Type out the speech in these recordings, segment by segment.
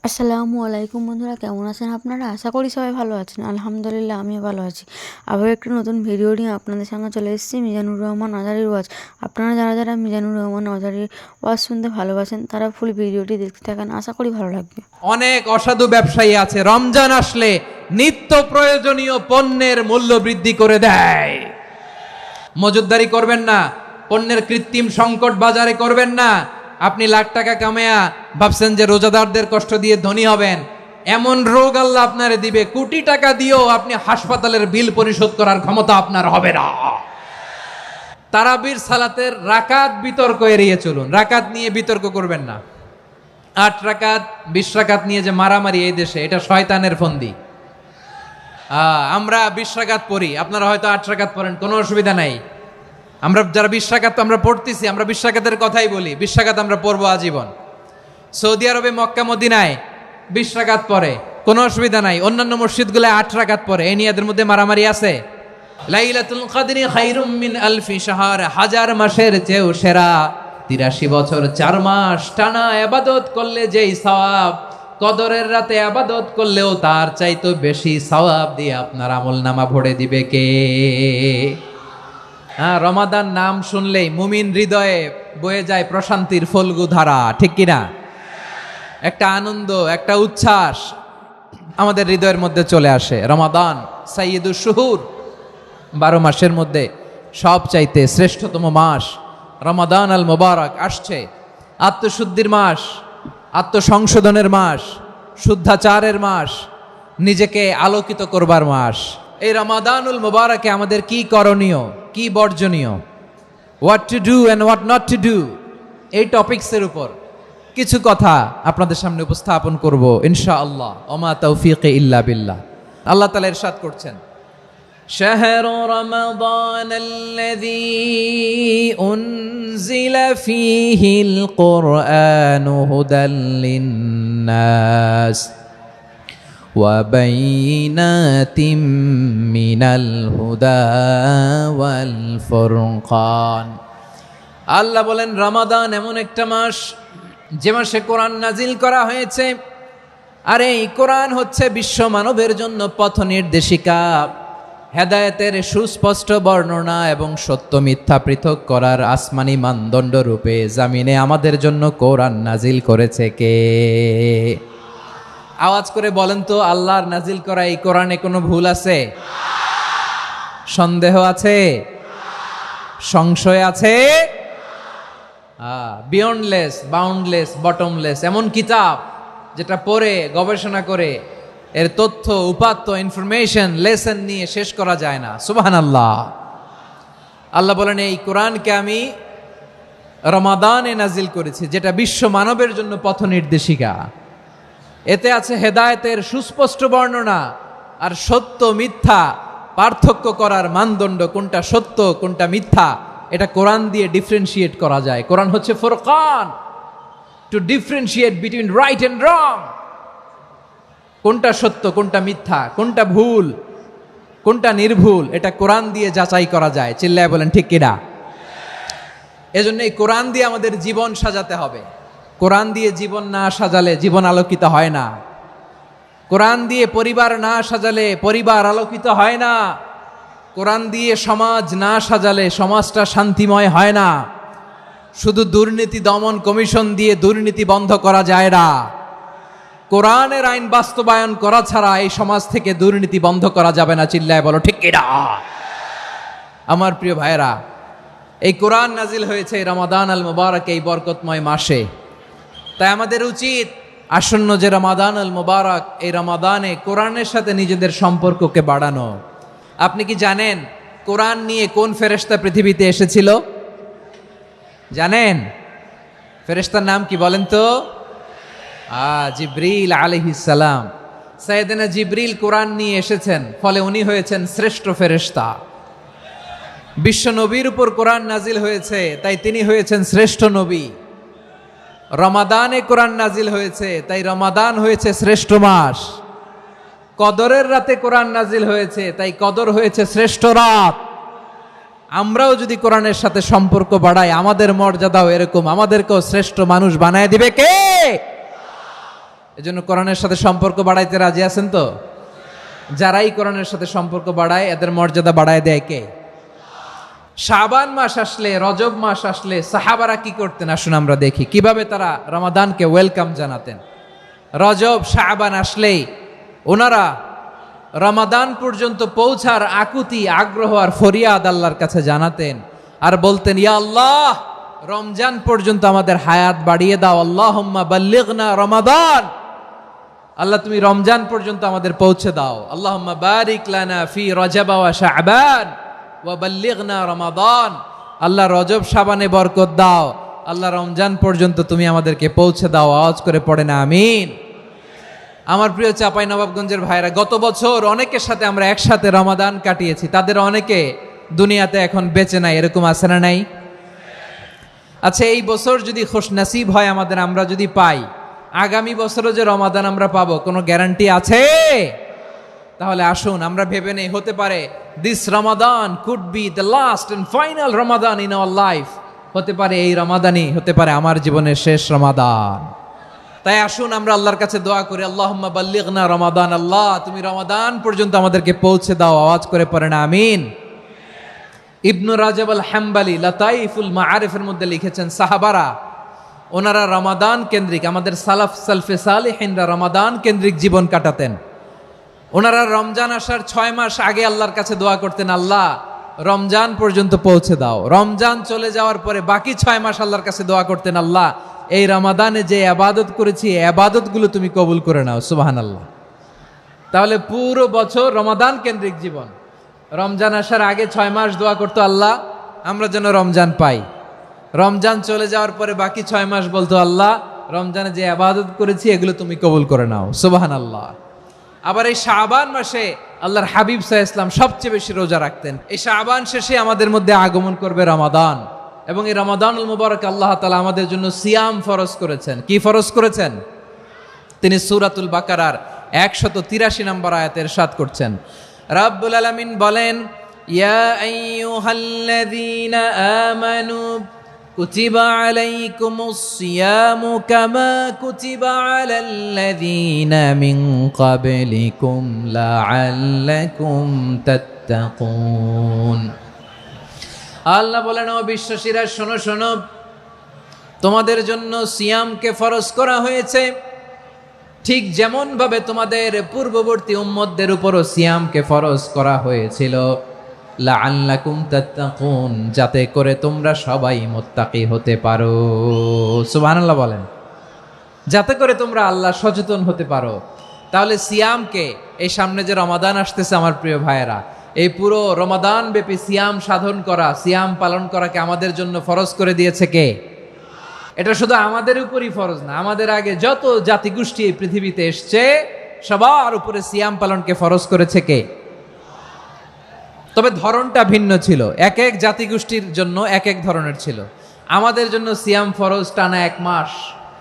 আসসালামু আলাইকুম বন্ধুরা, কেমন আছেন আপনারা? আশা করি সবাই ভালো আছেন। আলহামদুলিল্লাহ, আমিও ভালো আছি। আবার একটি নতুন ভিডিও নিয়ে আপনাদের সামনে চলে এসেছি, মিজানুর রহমান আজারির ওয়াজ। আপনারা যারা যারা মিজানুর রহমান আজারির ওয়াজ শুনতে ভালোবাসেন তারা ফুল ভিডিওটি দেখতে থাকেন, আশা করি ভালো লাগবে। অনেক অসাধু ব্যবসায়ী আছে রমজান আসলে নিত্য প্রয়োজনীয় পণ্যের মূল্য বৃদ্ধি করে দেয়। মজুতদারি করবেন না, পণ্যের কৃত্রিম সংকট বাজারে করবেন না। আপনি লাখ টাকা কামায়া ভাবছেন যে রোজাদারদের কষ্ট দিয়ে ধনী হবেন, এমন রোগ আল্লাহ আপনারে দিবে, কোটি টাকা দিয়েও আপনি হাসপাতালের বিল পরিশোধ করার ক্ষমতা আপনার হবে না। তারাবির সালাতের রাকাত বিতর্ক এড়িয়ে চলুন, রাকাত নিয়ে বিতর্ক করবেন না। 8 রাকাত 20 রাকাত নিয়ে যে মারামারি এই দেশে, এটা শয়তানের ফন্দি। আমরা 20 রাকাত পড়ি, আপনারা হয়তো 8 রাকাত পড়েন, কোনো অসুবিধা নাই। আমরা যারা 20 রাকাত আমরা পড়তেছি, আমরা 20 রাকাতের কথাই বলি, 20 রাকাত আমরা পড়বো আজীবন। সৌদি আরবে মক্কা মদিনায় 20 রাকাত পড়ে, কোনো অসুবিধা নাই। অন্যান্য মসজিদগুলোয় 8 রাকাত পড়ে, এই নিয়ে এদের মধ্যে মারামারি আছে? লাইলাতুল কদরি খায়রুম মিন আলফি শাহর, হাজার মাসের চেয়েও সেরা। 83 বছর 4 মাস টানা ইবাদত করলে যেই সওয়াব, কদরের রাতে ইবাদত করলেও তার চাইতে বেশি সওয়াব দিয়ে আপনার আমলনামা ভরে দিবে কে? রমাদান নাম শুনলেই মুমিন হৃদয়ে বয়ে যায় প্রশান্তির ফল্গু ধারা, ঠিক কিনা? একটা আনন্দ, একটা উচ্ছ্বাস আমাদের হৃদয়ের মধ্যে চলে আসে। রমাদান সাইয়্যিদুশ শুহুর, 12 মাসের মধ্যে সব চাইতে শ্রেষ্ঠতম মাস রমাদান আল মুবারক আসছে। আত্মশুদ্ধির মাস, আত্মসংশোধনের মাস, শুদ্ধাচারের মাস, নিজেকে আলোকিত করবার মাস। এই রমাদানুল মুবারকে আমাদের কি করণীয়, কি বর্জনীয়, what to do and what not to do, এই টপিকসের উপর কিছু কথা আপনাদের সামনে উপস্থাপন করব ইনশাআল্লাহ। ওমা তাওফীকি ইল্লা বিল্লাহ। আল্লাহ তাআলা ইরশাদ করছেন, شهر رمضان الذي أنزل فيه القرآن هدى للناس وبينات من الهدى والفرقان। আল্লাহ বলেন রমাদান এমন একটা মাস যে মাসে কোরআন নাজিল করা হয়েছে, আর এই কোরআন হচ্ছে বিশ্ব মানবের জন্য পথ নির্দেশিকা, হেদায়েতের সুস্পষ্ট বর্ণনা এবং সত্য মিথ্যা পৃথক করার আসমানি মানদণ্ড রূপে জামিনে আমাদের জন্য কোরআন নাজিল করেছে কে? আওয়াজ করে বলেন তো, আল্লাহর নাজিল করা এই কোরআনে কোনো ভুল আছে? সন্দেহ আছে? সংশয় আছে? বিয়ন্ডলেস, বাউন্ডলেস, বটমলেস, এমন কিতাব যেটা পড়ে গবেষণা করে এর তথ্য উপাত্ত ইনফরমেশন লেসন নিয়ে শেষ করা যায় না। সুবহানাল্লাহ। আল্লাহ বলেন এই কোরআনকে আমি রমাদানে নাজিল করেছি, যেটা বিশ্ব মানবের জন্য পথ নির্দেশিকা। এতে আছে হেদায়েতের সুস্পষ্ট বর্ণনা আর সত্য মিথ্যা পার্থক্য করার মানদণ্ড, কোনটা সত্য কোনটা মিথ্যা এটা কোরআন দিয়ে ডিফারেন্সিয়েট করা যায়। কোরআন হচ্ছে Furqan, to differentiate between right and wrong. কোনটা সত্য কোনটা মিথ্যা, কোনটা ভুল কোনটা নির্ভুল, এটা কোরআন দিয়ে যাচাই করা যায়। চিল্লায় বলেন ঠিক কিনা? এজন্য এই কোরআন দিয়ে আমাদের জীবন সাজাতে হবে। কোরআন দিয়ে জীবন না সাজালে জীবন আলোকিত হয় না। কোরআন দিয়ে পরিবার না সাজালে পরিবার আলোকিত হয় না। কোরআন দিয়ে সমাজ না সাজালে সমাজটা শান্তিময় হয় না। শুধু দুর্নীতি দমন কমিশন দিয়ে দুর্নীতি বন্ধ করা যায় না। কোরআনের আইন বাস্তবায়ন করা ছাড়া এই সমাজ থেকে দুর্নীতি বন্ধ করা যাবে না। চিল্লায় বলো ঠিক কিনা? আমার প্রিয় ভাইরা, এই কোরআন নাজিল হয়েছে রমাদান আল মুবারক, এই বরকতময় মাসে। তাই আমাদের উচিত আসন্ন যে রমাদান আল মুবারক, এই রমাদানে কোরআনের সাথে নিজেদের সম্পর্ককে বাড়ানো। আপনি কি জানেন কোরআন নিয়ে কোন ফেরেশতা পৃথিবীতে এসেছিল? জানেন ফেরেশতার নাম কি বলেন তো? জিবরিল আলাইহিস সালাম। সাইয়েদনা জিবরিল কোরআন নিয়ে এসেছেন, ফলে উনি হয়েছেন শ্রেষ্ঠ ফেরেশতা। বিশ্ব নবীর উপর কোরআন নাজিল হয়েছে, তাই তিনি হয়েছেন শ্রেষ্ঠ নবী। রমাদানে কোরআন নাজিল হয়েছে, তাই রমাদান হয়েছে শ্রেষ্ঠ মাস। কদরের রাতে কোরআন নাজিল হয়েছে, তাই কদর হয়েছে শ্রেষ্ঠ রাত। আমরাও যদি কোরআনের সাথে সম্পর্ক বাড়াই, আমাদের মর্যাদাও এরকম, আমাদেরকেও শ্রেষ্ঠ মানুষ বানায় দিবে কে? এজন্য কোরআনের সাথে সম্পর্ক বাড়াইতে রাজি আছেন তো? যারাই কোরআনের সাথে সম্পর্ক বাড়ায় এদের মর্যাদা বাড়ায় দেয় কে? শাবান মাস আসলে, রজব মাস আসলে সাহাবারা কি করতেন আসুন আমরা দেখি কিভাবে তারা রমাদানকে ওয়েলকাম জানাতেন। রজব শাবান আসলেই ওনারা রমাদান পর্যন্ত পৌঁছার আকুতি, আগ্রহ আর ফরিয়াদ আল্লাহর কাছে জানাতেন আর বলতেন, ইয়া আল্লাহ, রমজান পর্যন্ত আমাদের হায়াত বাড়িয়ে দাও। আল্লাহুম্মা বাল্লিগনা রমাদান, আল্লাহ তুমি রমজান পর্যন্ত আমাদের পৌঁছে দাও। আল্লাহুম্মা বারিক লানা ফি রজব ওয়া শাবান ওয়া বাল্লিগনা রমাদান, আল্লাহ রজব শাবানে বরকত দাও, আল্লাহ রমজান পর্যন্ত তুমি আমাদেরকে পৌঁছে দাও। আওয়াজ করে পড়েন আমিন। আমার প্রিয় চাঁপাইনবাবগঞ্জের ভাইরা, গত বছর অনেকের সাথে আমরা একসাথে রমাদান কাটিয়েছি, তাদের অনেকে দুনিয়াতে এখন বেঁচে নাই, এরকম আছে না নাই? আচ্ছা, এই বছর যদি খুশনসিব হয় আমাদের, আমরা যদি পাই, আগামী বছরও যে রমাদান আমরা পাবো কোনো গ্যারান্টি আছে? তাহলে আসুন আমরা ভেবে নেই, হতে পারে this Ramadan could be the last and final Ramadan in our life. হতে পারে এই রমাদানই হতে পারে আমার জীবনের শেষ রমাদান। তাই আসুন আমরা আল্লাহর কাছে দোয়া করি, আল্লাহুম্মা বাল্লিগনা রমাদান, আল্লাহ তুমি রমাদান পর্যন্ত আমাদেরকে পৌঁছে দাও। আওয়াজ করে পড়েন আমিন। ইবনু রাজব আল হাম্বালি লাতাইফুল মাআরিফের মধ্যে লিখেছেন, সাহাবারা ওনারা রমাদান কেন্দ্রিক, আমাদের সালাফ সালফে সালেহিনরা রমাদান কেন্দ্রিক জীবন কাটাতেন। ওনারা রমজান আসার 6 মাস আগে আল্লাহর কাছে দোয়া করতেন, আল্লাহ রমজান পর্যন্ত পৌঁছে দাও। রমজান চলে যাওয়ার পরে বাকি 6 মাস আল্লাহর কাছে দোয়া করতেন, আল্লাহ এই রমাদানে যে আবাদত করেছি এই আবাদতগুলো তুমি কবুল করে নাও। সুবহানাল্লাহ। তাহলে পুরো বছর রমাদান কেন্দ্রিক জীবন। রমজান আসার আগে 6 মাস দোয়া করতো, আল্লাহ আমরা যেন রমজান পাই। রমজান চলে যাওয়ার পরে বাকি 6 মাস বলতো, আল্লাহ রমজানে যে আবাদত করেছি এগুলো তুমি কবুল করে নাও। সুবহানাল্লাহ। আবার এই শাবান মাসে আল্লাহর হাবিব সাল্লাল্লাহু আলাইহি ওয়াসাল্লাম সবচেয়ে বেশি রোজা রাখতেন। এই শাবান শেষে আমাদের মধ্যে আগমন করবে রমাদান, এবং এই রমাদানুল মুবারক আল্লাহ তাআলা আমাদের জন্য সিয়াম ফরজ করেছেন। কি ফরজ করেছেন? তিনি সূরাতুল বাকারার 183 নম্বর আয়াতে ইরশাদ করছেন, রাব্বুল আলামিন বলেন, ইয়া আইয়ুহাল্লাযীনা আমানু কুতিবা আলাইকুমুস সিয়ামু কামা কুতিবা আলাল্লাযীনা মিন ক্বাবলিকুম লাআল্লাকুম তাত্তাকুন। আল্লাহ বলেন, ও বিশ্বাসীরা শোনো শোনো, তোমাদের জন্য সিয়ামকে ফরজ করা হয়েছে, ঠিক যেমন ভাবে তোমাদের পূর্ববর্তী উম্মতদের উপরও সিয়ামকে ফরজ করা হয়েছিল, লাআল্লাকুম তাত্তাকুন, যাতে করে তোমরা সবাই মুত্তাকি হতে পারো। সুবহানাল্লাহ বলেন, যাতে করে তোমরা আল্লাহ সচেতন হতে পারো। তাহলে সিয়ামকে, এই সামনে যে রমাদান আসতেছে আমার প্রিয় ভাইয়েরা, এই পুরো রমাদান ব্যাপী সিয়াম সাধন করা, সিয়াম পালন করাকে আমাদের জন্য ফরজ করে দিয়েছে কে? এটা শুধু আমাদের উপরই ফরজ না, আমাদের আগে যত জাতিগোষ্ঠী এই পৃথিবীতে এসছে সবার উপরে সিয়াম পালনকে ফরজ করেছে কে? তবে ধরনটা ভিন্ন ছিল, এক এক জাতিগোষ্ঠীর জন্য এক এক ধরনের ছিল। আমাদের জন্য সিয়াম ফরজ টানা 1 মাস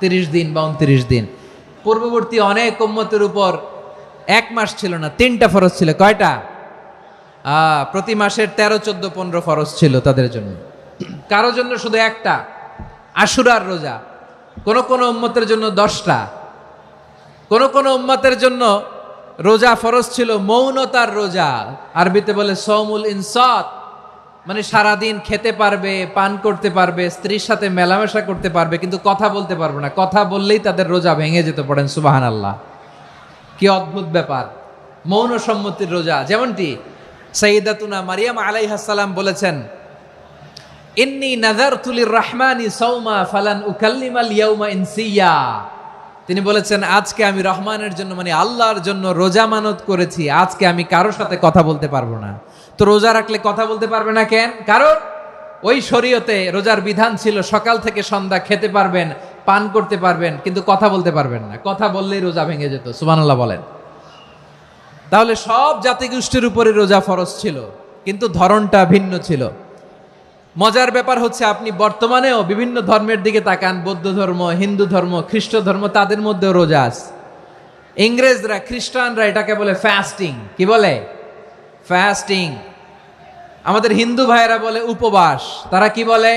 30 দিন বা 29 দিন। পূর্ববর্তী অনেক উম্মতের উপর 1 মাস ছিল না, 3টা ফরজ ছিল। কয়টা? প্রতি মাসের 13, 14, 15 ফরজ ছিল তাদের জন্য। কারো জন্য শুধু একটা, আশুরার রোজা। কোন কোন উম্মতের জন্য 10টা। কোন কোন উম্মতের জন্য রোজা ফরজ ছিল মৌনতার রোজা, আরবিতে বলে সৌমুল ইনসাত, মানে সারাদিন খেতে পারবে, পান করতে পারবে, স্ত্রীর সাথে মেলামেশা করতে পারবে, কিন্তু কথা বলতে পারবে না। কথা বললেই তাদের রোজা ভেঙে যেত। পড়েন সুবহানাল্লাহ। কি অদ্ভুত ব্যাপার, মৌন সম্মতির রোজা। যেমনটি সাইয়্যিদাতুনা মারিয়াম আলাইহিস সালাম বলেছেন, ইন্নী নাযারতু লির-রাহমানি সাওমা ফালান উকাল্লিমাল ইয়াওমা ইনসিয়া। তিনি বলেছেন, আজকে আমি রহমানের জন্য, মানে আল্লাহর জন্য রোজা মানত করেছি, আজকে আমি কারোর সাথে কথা বলতে পারবো না। তো রোজা রাখলে কথা বলতে পারবে না কেন? কারণ ওই শরীয়তে রোজার বিধান ছিল সকাল থেকে সন্ধ্যা খেতে পারবেন, পান করতে পারবেন, কিন্তু কথা বলতে পারবেন না। কথা বললেই রোজা ভেঙে যেত। সুবহানাল্লাহ বলেন। তাহলে সব জাতিগোষ্ঠীর উপরে রোজা ফরজ ছিল, কিন্তু ধরনটা ভিন্ন ছিল। মজার ব্যাপার হচ্ছে, আপনি বর্তমানেও বিভিন্ন ধর্মের দিকে তাকান, বৌদ্ধ ধর্ম, হিন্দু ধর্ম, খ্রিস্ট ধর্ম, তাদের মধ্যেও রোজা আছে। ইংরেজরা, খ্রিস্টানরা এটাকে বলে ফাস্টিং। কি বলে? ফাস্টিং। আমাদের হিন্দু ভাইয়েরা বলে উপবাস। তারা কি বলে?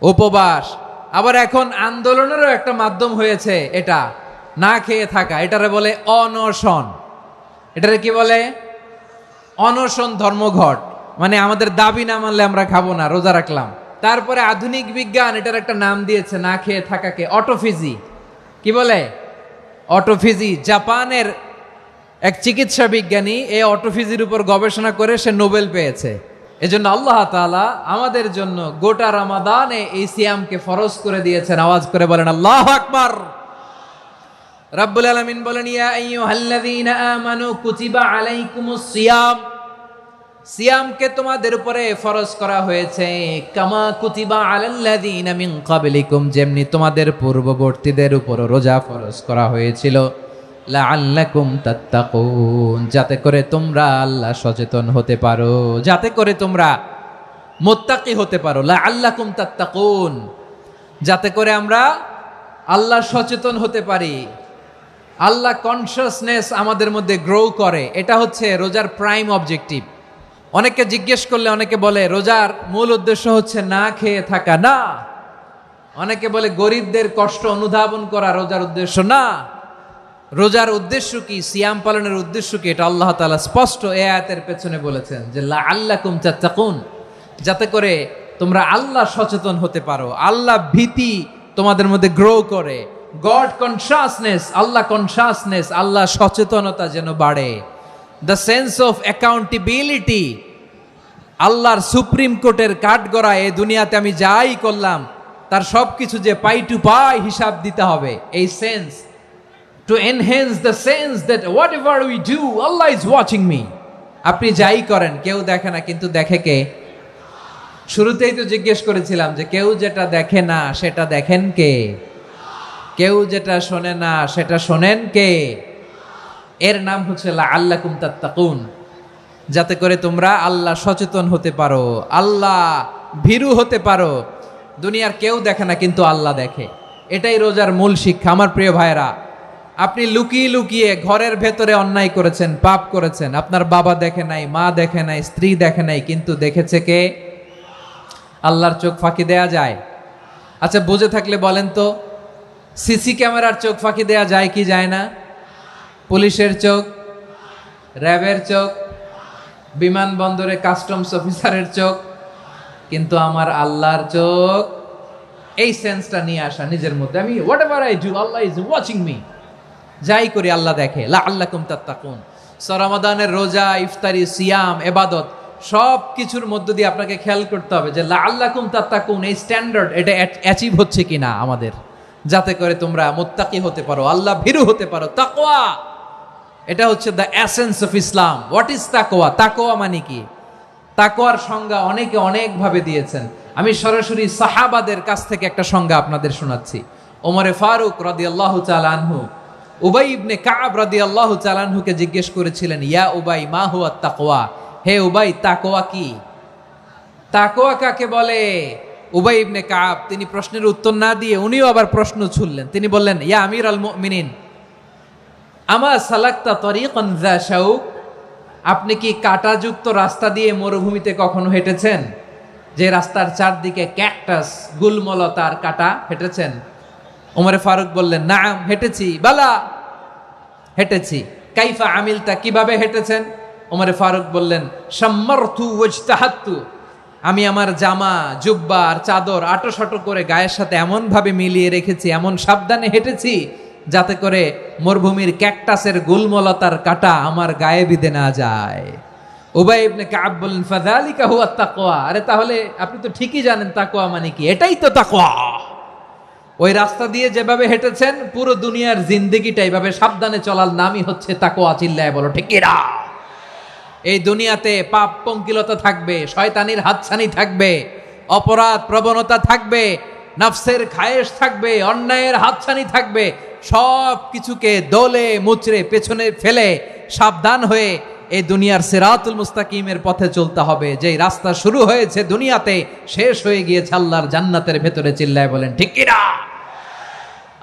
উপবাস। আবার এখন আন্দোলনেরও একটা মাধ্যম হয়েছে এটা, না খেয়ে থাকা, এটারে বলে অনশন। এটারে কি বলে? অনশন ধর্মঘট। মানে আমাদের দাবি না মানলে আমরা খাবো না, রোজা রাখলাম। তারপরে আধুনিক বিজ্ঞান এটার একটা নাম দিয়েছে না খেয়ে থাকাকে, অটোফিজি। কি বলে? অটোফিজি। জাপানের এক চিকিৎসা বিজ্ঞানী এই অটোফিজির উপর গবেষণা করে সে নোবেল পেয়েছে। এজন্য আল্লাহ তাআলা আমাদের জন্য গোটা রমাদানে এই সিয়ামকে ফরজ করে দিয়েছেন। আওয়াজ করে বলেন আল্লাহু আকবার। রাব্বুল আলামিন বলেন, ইয়া আইয়ুহাল্লাযীনা আমানু কুতিবা আলাইকুমুস সিয়াম, সিয়ামকে তোমাদের উপরে ফরজ করা হয়েছে, কামা কুতিবা আলাল্লাযীনা মিন ক্বাবলিকুম, যেমনি তোমাদের পূর্ববর্তীদের উপর রোজা ফরজ করা হয়েছিল, লাআল্লাকুম তাত্তাকুন, যাতে করে তোমরা আল্লাহ সচেতন হতে পারো, যাতে করে তোমরা মুত্তাকি হতে পারো। লাআল্লাকুম তাত্তাকুন, যাতে করে আমরা আল্লাহ সচেতন হতে পারি, আল্লাহ কনসিয়াসনেস আমাদের মধ্যে গ্রো করে। এটা হচ্ছে রোজার প্রাইম অবজেক্টিভ। অনেকে জিজ্ঞেস করলে অনেকে বলে রোজার মূল উদ্দেশ্য হচ্ছে না খেয়ে থাকা। না। অনেকে বলে গরিবদের কষ্ট অনুধাবন করা রোজার উদ্দেশ্য। না। রোজার উদ্দেশ্য কি, সিয়াম পালনের উদ্দেশ্য কি, এটা আল্লাহ তাআলা স্পষ্ট এই আয়াতের পেছনে বলেছেন যে লাআল্লাকুম তাত্তাকুন, যাতে করে তোমরা আল্লাহ সচেতন হতে পারো, আল্লাহ ভীতি তোমাদের মধ্যে গ্রো করে, গড কনসিয়াসনেস, আল্লাহ কনসিয়াসনেস, আল্লাহ সচেতনতা যেন বাড়ে, দ্য সেন্স অফ অ্যাকাউন্টেবিলিটি, আল্লাহর সুপ্রিম কোর্টের কাঠগড়া এই দুনিয়াতে আমি যাই করলাম তার সবকিছু যে পাই টু পাই হিসাব দিতে হবে, এই sense, to enhance the sense that whatever we do, Allah is watching me. আপনি যাই করেন কেউ দেখে না, কিন্তু দেখে কে? শুরুতেই তো জিজ্ঞেস করেছিলাম যে কেউ যেটা দেখে না সেটা দেখেন কে? কেউ যেটা শোনে না সেটা শোনেন কে? এর নাম হচ্ছে লাআল্লাকুম তাত্তাকুন, যাতে করে তোমরা আল্লাহ সচেতন হতে পারো, আল্লাহ ভীরু হতে পারো। দুনিয়ার কেউ দেখে না, কিন্তু আল্লাহ দেখে। এটাই রোজার মূল শিক্ষা। আমার প্রিয় ভাইরা, আপনি লুকিয়ে লুকিয়ে ঘরের ভেতরে অন্যায় করেছেন, পাপ করেছেন, আপনার বাবা দেখে নাই, মা দেখে নাই, স্ত্রী দেখে নাই, কিন্তু দেখেছে কে? আল্লাহর চোখ ফাঁকি দেয়া যায়? আচ্ছা, বুঝে থাকলে বলেন তো, সিসি ক্যামেরার চোখ ফাঁকি দেয়া যায় কি যায় না? পুলিশের চোখ, র্যাবের চোখ, বিমানবন্দরে কাস্টমস অফিসারের চোখ, কিন্তু আমার আল্লাহর চোখ। এই সেন্সটা নিয়ে আসা নিজের মধ্যে, আমি what ever I do Allah is watching me, যাই করি আল্লাহ দেখে। লাআল্লাকুম তাত্তাকুন। রমাদানের রোজা, ইফতারি, সিয়াম, ইবাদত সব কিছুর মধ্য দিয়ে আপনাকে খেয়াল করতে হবে যে লাআল্লাকুম তাত্তাকুন এই স্ট্যান্ডার্ড এটা অ্যাচিভ হচ্ছে কিনা আমাদের, যাতে করে তোমরা মুত্তাকি হতে পারো, আল্লাহ ভীরু হতে পারো। তাকওয়া, এটা হচ্ছে the essence of Islam. What is তাকওয়া? তাকওয়া মানে কি? তাকওয়ার সংজ্ঞা অনেকে অনেকভাবে দিয়েছেন। আমি সরাসরি সাহাবাদের কাছ থেকে একটা সংজ্ঞা আপনাদের শোনাচ্ছি। ওমরে ফারুক রাদিয়াল্লাহু তাআলা আনহু উবাই ইবনে কাব রাদিয়াল্লাহু তাআলা আনহুকে জিজ্ঞেস করেছিলেন, ইয়া উবাই মা হুয়া তাকওয়া, হে উবাই তাকওয়া কি? তাকওয়া কাকে বলে? উবাই ইবনে কাব তিনি প্রশ্নের উত্তর না দিয়ে উনিও আবার প্রশ্ন ছুড়লেন। তিনি বললেন, ইয়া আমিরাল মুমিনিন, আমা সালাকতা তরিকান যা শাউক, আপনি কি কাঁটাযুক্ত রাস্তা দিয়ে মরুভূমিতে কখনো হেঁটেছেন? যে রাস্তার চারদিকে ক্যাকটাস, গুলমলতার কাঁটা, হেঁটেছেন? ওমরে ফারুক বললেন, নাম, হেঁটেছি। বালা, হেঁটেছি। কাইফা আমিলতা, কিভাবে হেঁটেছেন? ওমরে ফারুক বললেন, শাম্মারতু ওয়াজতাহাত্তু, আমি আমার জামা, জুব্বা আর চাদর আটোসাটো করে গায়ের সাথে এমন ভাবে মিলিয়ে রেখেছি, এমন সাবধানে হেঁটেছি যাতে করে মরুভূমির ক্যাকটাসের গুলমলতার কাঁটা আমার গায়ে বিঁধে না যায়। উবাই ইবনে কাব বললেন, ফাযালিকা হুয়া তাকওয়া, আরে তাহলে আপনি তো ঠিকই জানেন তাকওয়া মানে কি, এটাই তো তাকওয়া। ওই রাস্তা দিয়ে যেভাবে হেঁটেছেন পুরো দুনিয়ার জিন্দেগিটা এইভাবে সাবধানে চলার নামই হচ্ছে তাকওয়া। চিল্লায় বলো ঠিক কিনা? এই দুনিয়াতে পাপ পঙ্কিলতা থাকবে, শয়তানির হাতছানি থাকবে, অপরাধ প্রবণতা থাকবে, নফসের খায়েশ থাকবে, অন্যায়ের হাতছানি থাকবে। সব কিছুকে দোলে মুচড়ে পেছনে ফেলে সাবধান হয়ে এই দুনিয়ার সিরাতুল মুস্তাকিমের পথে চলতে হবে। যেই রাস্তা শুরু হয়েছে দুনিয়াতে, শেষ হয়ে গিয়েছে আল্লাহর জান্নাতের ভেতরে। চিল্লায় বলেন ঠিক কিনা?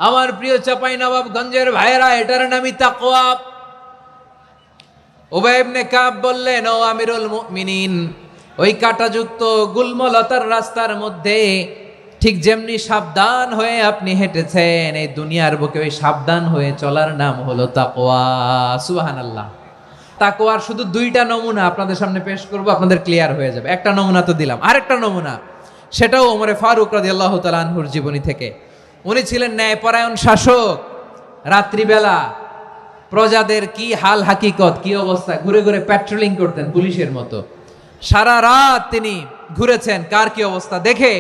আমার প্রিয় চাঁপাইনবাবগঞ্জের ভাইয়েরা, এটার নামই তাকওয়া। উবাই ইবনে কাব বললেন, ও আমিরুল মুমিনিন, ওই কাঁটাযুক্ত গুলমলতার রাস্তার মধ্যে ঠিক যেমনি সাবধান হয়ে আপনি হেঁটেছেন এই দুনিয়ার বুকে, ওই সাবধান হয়ে চলার নাম হলো তাকওয়া। সুবহানাল্লাহ। তাকওয়ার শুধু দুইটা নমুনা আপনাদের সামনে পেশ করব, আপনাদের ক্লিয়ার হয়ে যাবে। একটা নমুনা তো দিলাম, আরেকটা নমুনা, সেটাও ওমরে ফারুক রাদিয়াল্লাহু তাআলা আনহুর জীবনী থেকে। উনি ছিলেন ন্যায়পরায়ণ শাসক। রাত্রিবেলা প্রজাদের কি হাল হাকিকত, কি অবস্থা, ঘুরে ঘুরে প্যাট্রোলিং করতেন পুলিশের মতো। সারা রাত তিনি ঘুরেছেন কার কি অবস্থা দেখে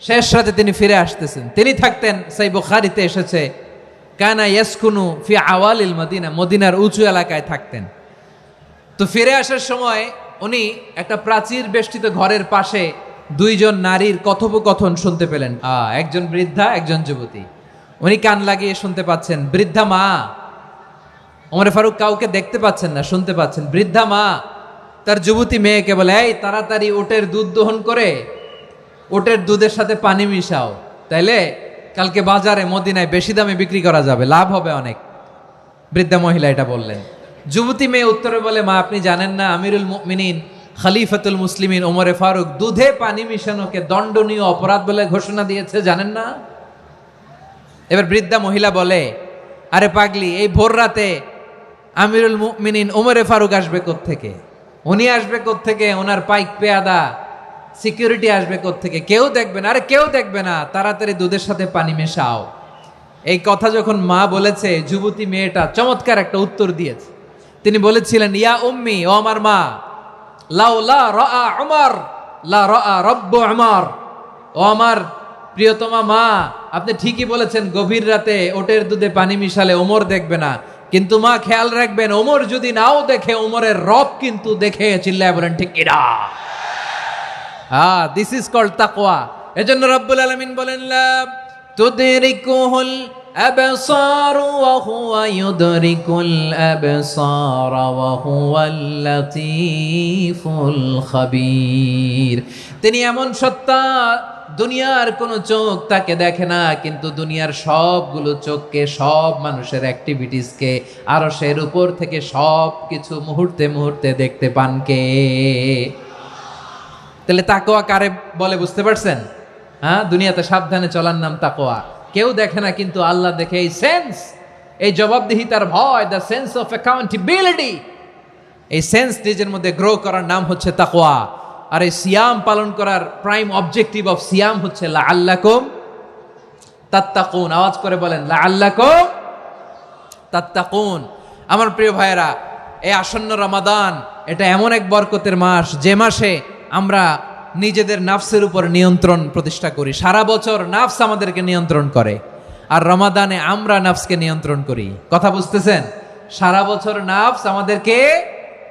শেষ রাতে তিনি ফিরে আসতেছেন। তিনি থাকতেন, সেই বুখারীতে এসেছে, কানা ইয়াসকুনু ফি আওয়ালিল মদিনা, মদিনার উঁচু এলাকায় থাকতেন। তো ফিরে আসার সময় উনি একটা প্রাচীর বেষ্টিত ঘরের পাশে দুইজন নারীর কথোপকথন শুনতে পেলেন। একজন বৃদ্ধা, একজন যুবতী। উনি কান লাগিয়ে শুনতে পাচ্ছেন। বৃদ্ধা মা, ওমর ফারুক কাউকে দেখতে পাচ্ছেন না, শুনতে পাচ্ছেন। বৃদ্ধা মা তার যুবতী মেয়েকে বলে, এই তাড়াতাড়ি ওটের দুধ দহন করে ওটের দুধের সাথে পানি মিশাও, তাইলে কালকে বাজারে মদিনায় বেশি দামে বিক্রি করা যাবে, লাভ হবে অনেক। বৃদ্ধা মহিলা এটা বললেন। যুবতী মেয়ে উত্তরে বলে, মা আপনি জানেন না আমিরুল মুমিনিন খলিফাতুল মুসলিমিন ওমরে ফারুক দুধে পানি মিশানোকে দণ্ডনীয় অপরাধ বলে ঘোষণা দিয়েছে, জানেন না? এবার বৃদ্ধা মহিলা বলে, আরে পাগলি, এই ভোর রাতে আমিরুল মুমিনিন ওমরে ফারুক আসবে কোত্থেকে? উনি আসবে কোত্থেকে? ওনার পাইক পেয়াদা সিকিউরিটি আসবে কোত্থেকে? কেউ দেখবে না। আরে কেউ দেখবে না, তাড়াতাড়ি দুধের সাথে পানি মেশাও। এই কথা যখন মা বলেছে, যুবতী মেয়েটা চমৎকার একটা উত্তর দিয়েছে। তিনি বলেছিলেন, ইয়া উম্মি, ও আমার মা, লাউলা রাআ উমর লা রাআ রব্বু উমর। ও আমার প্রিয়তমা মা, আপনি ঠিকই বলেছেন, গভীর রাতে ওটের দুধে পানি মিশালে ওমর দেখবে না, কিন্তু মা খেয়াল রাখবেন, ওমর যদি নাও দেখে, ওমরের রব কিন্তু দেখে। চিল্লায় বলেন ঠিক কিনা? দিস ইজ কল্ড তাকওয়া। এজন্য রব্বুল আলামিন বলেন, লা তুদরিকুহুল আবসার ওয়া হুয়া ইউদরিকুল আবসার ওয়া হুয়াল লাতীফুল খাবীর। তিনি এমন সত্তা, দুনিয়ার কোনো চোখ তাকে দেখে না, কিন্তু দুনিয়ার সবগুলো চোখকে, সব মানুষের অ্যাক্টিভিটিসকে আরশের উপর থেকে সব কিছু মুহূর্তে মুহূর্তে দেখতে পান কে? তাহলে তাকওয়া কারে বলে বুঝতে পারছেন? দুনিয়াতে সাবধানে চলার নাম তাকওয়া। কেউ দেখে না, কিন্তু আল্লাহ দেখে। এই সেন্স, এই জবাবদিহিতার ভয়, দ্য সেন্স অফ অ্যাকাউন্টেবিলিটি, এই সেন্স নিজের মধ্যে গ্রো করার নাম হচ্ছে তাকওয়া। আর এই সিয়াম পালন করার প্রাইম অবজেক্টিভ অফ সিয়াম হচ্ছে লাআল্লাকুম তাত্তাকুন। আওয়াজ করে বলেন, লাআল্লাকুম তাত্তাকুন। আমার প্রিয় ভাইয়েরা, এই আসন্ন রমাদান, এটা এমন এক বরকতের মাস, যে মাসে আমরা নিজেদের নাফসের উপর নিয়ন্ত্রণ প্রতিষ্ঠা করি। সারা বছর নাফস আমাদেরকে নিয়ন্ত্রণ করে, আর রমাদানে আমরা নাফসকে নিয়ন্ত্রণ করি। কথা বুঝতেছেন? সারা বছর নাফস আমাদেরকে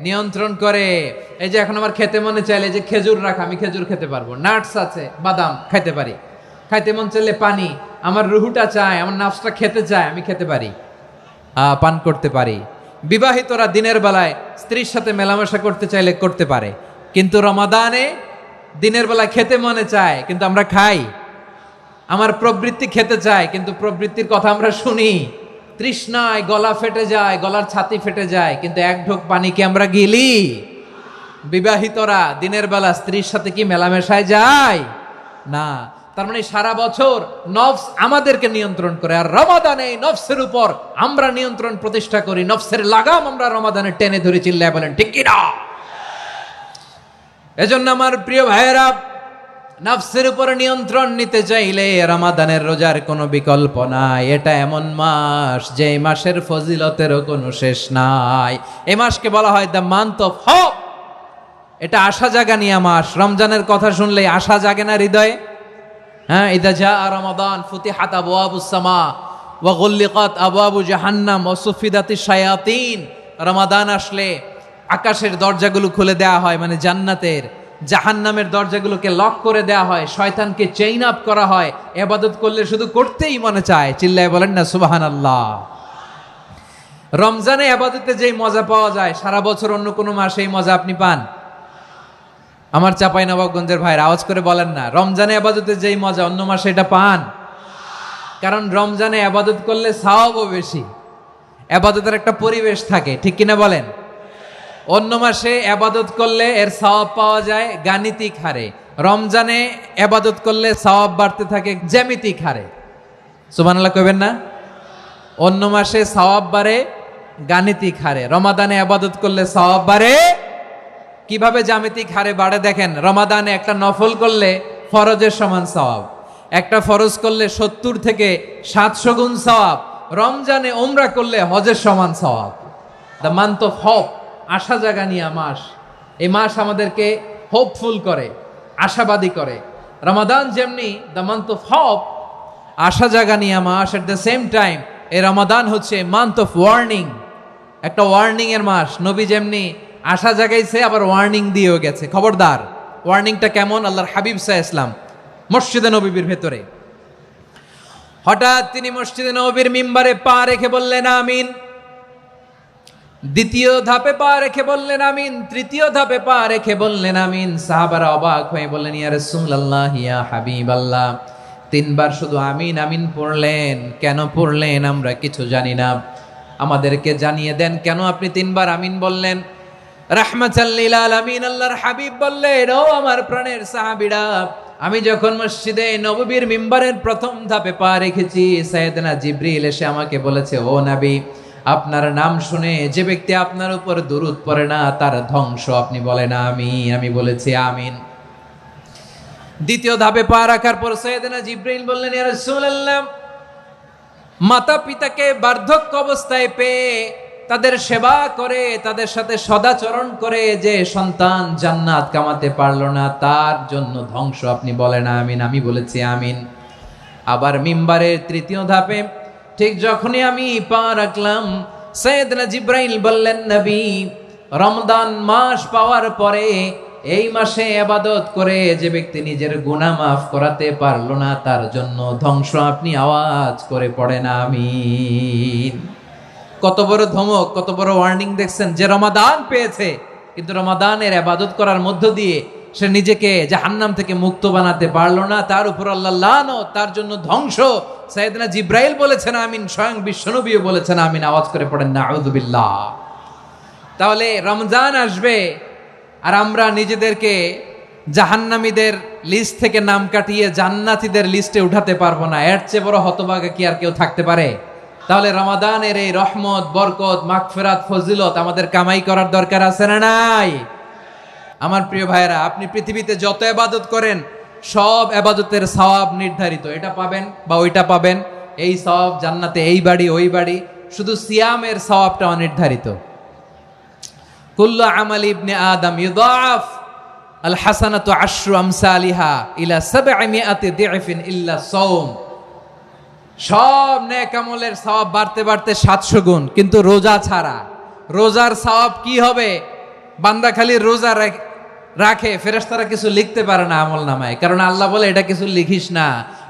নিয়ন্ত্রণ করে। এই যে এখন আমার খেতে মনে চাইলে যে খেজুর রাখা, আমি খেজুর খেতে পারবো। নাটস আছে, বাদাম খাইতে পারি। খাইতে মন চাইলে পানি, আমার রুহুটা চায়, আমার নাফসটা খেতে চায়, আমি খেতে পারি, পান করতে পারি। বিবাহিতরা দিনের বেলায় স্ত্রীর সাথে মেলামেশা করতে চাইলে করতে পারে, কিন্তু রমাদানে দিনের বেলায় খেতে মনে চায়, কিন্তু আমরা খাই। আমার প্রবৃত্তি খেতে চায়, কিন্তু প্রবৃত্তির কথা আমরা শুনি। তৃষ্ণায় গলা ফেটে যায়, গলার ছাতি ফেটে যায়, কিন্তু এক ঢোক পানি কি আমরা গিলি? বিবাহিতরা দিনের বেলা স্ত্রীর সাথে কি মেলামেশায় যায়? না। তার মানে সারা বছর নফস আমাদেরকে নিয়ন্ত্রণ করে, আর রমাদানে নফসের উপর আমরা নিয়ন্ত্রণ প্রতিষ্ঠা করি। নফসের লাগাম আমরা রমাদানে টেনে ধরে। চিল্লায় বলেন ঠিক কিনা? এজন্য আমার প্রিয় ভাইয়েরা, নফসের উপর নিয়ন্ত্রণ নিতে চাইলে রমাদানের রোজার কোনো বিকল্প নাই। এটা এমন মাস, যে মাসের ফজিলতেরও কোনো শেষ নাই। এই মাসকে বলা হয় দ্য মান্থ অফ হোপ। এটা আশা জাগানিয়া মাস। রমজানের কথা শুনলে আশা জাগে না হৃদয়ে? ইদা জাআ রমাদান ফুতিহাত আবওয়াবুস সামা ওয়া গুল্লিকাত আবওয়াবু জাহান্নাম ওয়া সুফিদাতিশ শায়াতিন। রমাদান আসলে আকাশের দরজাগুলো খুলে দেওয়া হয়, মানে জান্নাতের। জাহান্নামের দরজাগুলোকে লক করে দেওয়া হয়, শয়তানকে চেইন আপ করা হয়। ইবাদত করলে শুধু করতেই মনে চায়। চিল্লায় বলেন না সুবহানাল্লাহ। রমজানে ইবাদতে যেই মজা পাওয়া যায়, সারা বছর অন্য কোনো মাসে এই মজা আপনি পান? আমার চাঁপাইনবাবগঞ্জের ভাইরা আওয়াজ করে বলেন না, রমজানে ইবাদতে যেই মজা অন্য মাসে এটা পান? কারণ রমজানে ইবাদত করলে সওয়াবও বেশি, ইবাদতের একটা পরিবেশ থাকে, ঠিক কিনা বলেন? অন্য মাসে ইবাদত করলে এর সওয়াব পাওয়া যায় গাণিতিক হারে, রমজানে ইবাদত করলে সওয়াব বাড়তে থাকে জ্যামিতিক হারে, সুবহানাল্লাহ কইবেন না? অন্য মাসে সওয়াব বাড়ে গাণিতিক হারে, রমাদানে ইবাদত করলে সওয়াব বাড়ে কিভাবে জ্যামিতিক হারে বাড়ে দেখেন। রমাদানে একটা নফল করলে ফরজের সমান সওয়াব, একটা ফরজ করলে 70 থেকে 700 গুণ সওয়াব, রমজানে উমরা করলে হজের সমান সওয়াব। দ্য মান্থ অফ হোপ, আশা জাগানিয়া মাস। এই মাস আমাদেরকে হোপফুল করে, আশাবাদী করে। রমাদান যেমনি দ্য মান্থ অফ হোপ, আশা জাগানিয়া মাস, এট দ্য সেম টাইম এই রমাদান হচ্ছে মান্থ অফ ওয়ার্নিং, একটা ওয়ার্নিং এর মাস। নবী যেমনি আশা জাগাইছে আবার ওয়ার্নিং দিয়েও গেছে, খবরদার। ওয়ার্নিংটা কেমন? আল্লাহর হাবিব সাল্লাল্লাহু আলাইহি ওয়াসাল্লাম মসজিদে নববীর ভেতরে, হঠাৎ তিনি মসজিদে নববীর মিম্বারে পা রেখে বললেন আমিন। দ্বিতীয় ধাপে পা রেখে বললেন আমিন, তৃতীয় ধাপে পা রেখে বললেন আমিন। সাহাবারা অবাক হয়ে বললেন ইয়া রাসূলুল্লাহ, ইয়া হাবিবাল্লাহ, 3 বার শুধু আমিন আমিন পড়লেন, কেন পড়লেন আমরা কিছু জানি না, আমাদেরকে জানিয়ে দেন কেন আপনি 3 বার আমিন বললেন। রাহমাতাল লিল আলামিন আল্লাহর হাবিব বললেন, ও আমার প্রাণের সাহাবীরা, আমি যখন মসজিদে নববীর মিম্বারের প্রথম ধাপে পা রেখেছি, সাইয়েদনা জিবরিল এসে আমাকে বলেছে, ও নবী, আপনার নাম শুনে যে ব্যক্তি আপনার উপর দুরূদ পড়ে না তার ধ্বংস। আপনি বলেন আমিন। আমি বলেছি আমিন। দ্বিতীয় ধাপে পা রাখার পর সাইয়েদনা জিবরিল বললেন, ইয়া রাসূলুল্লাহ, মাতা পিতাকে বার্ধক্য অবস্থায় পেয়ে তাদের সেবা করে, তাদের সাথে সদাচরণ করে যে সন্তান জান্নাত কামাতে পারলো না তার জন্য ধ্বংস। আপনি বলেন আমিন। আমি বলেছি আমিন। আবার মিম্বারের তৃতীয় ধাপে ঠিক যখনই আমি পা রাখলাম, সাইয়েদনা জিবরাইল বললেন, নবী, রমজান মাস পাওয়ার পরে এই মাসে ইবাদত করে যে ব্যক্তি নিজের গুনাহ মাফ করাতে পারলো না তার জন্য ধ্বংস। আপনি আওয়াজ করে পড়েন আমিন। কত বড় ধমক, কত বড় ওয়ার্নিং দেখছেন। যে রমাদান পেয়েছে কিন্তু রমাদানের ইবাদত করার মধ্য দিয়ে সে নিজেকে জাহান্নাম থেকে মুক্ত বানাতে পারলো না, তার উপর আল্লাহ লানত, তার জন্য ধ্বংস। সাইয়েদনা জিবরাইল বলেছেন আমিন, স্বয়ং বিশ্বনবীও বলেছেন আমিন। আওয়াজ করে পড়েন নাউযু বিল্লাহ। তাহলে রমজান আসবে আর আমরা নিজেদেরকে জাহান্নামীদের লিস্ট থেকে নাম কাটিয়ে জান্নাতীদের লিস্টে উঠাতে পারবো না। এর চেয়ে বড় হতভাগা কি আর কেউ থাকতে পারে? তাহলে রমাদানের এই রহমত, বরকত, মাগফিরাত, ফজিলত আমাদের কামাই করার দরকার আছে না নাই? আমার প্রিয় ভাইরা, আপনি পৃথিবীতে যত ইবাদত করেন সব ইবাদতের সওয়াব নির্ধারিত। এটা পাবেন বা ওইটা পাবেন, এই সওয়াব জান্নাতে, এই বাড়ি ওই বাড়ি। শুধু সিয়ামের সওয়াবটা অনির্ধারিত। কুল্লু আমালি ইবনে আদম ইউদাআফ আল হাসানাতু আশরু আমসালিহা ইলা 700 দি'ফিন ইল্লা সাওম। সব নেক আমলের সওয়াব বাড়তে বাড়তে 700 গুণ, কিন্তু রোজা ছাড়া। রোজার সওয়াব কি হবে? বান্দা খালি রোজা রাখে, ফেরেশতারা কিছু লিখতে পারে না আমল নামায়, কারণ আল্লাহ বলে এটা কিছু লিখিস না,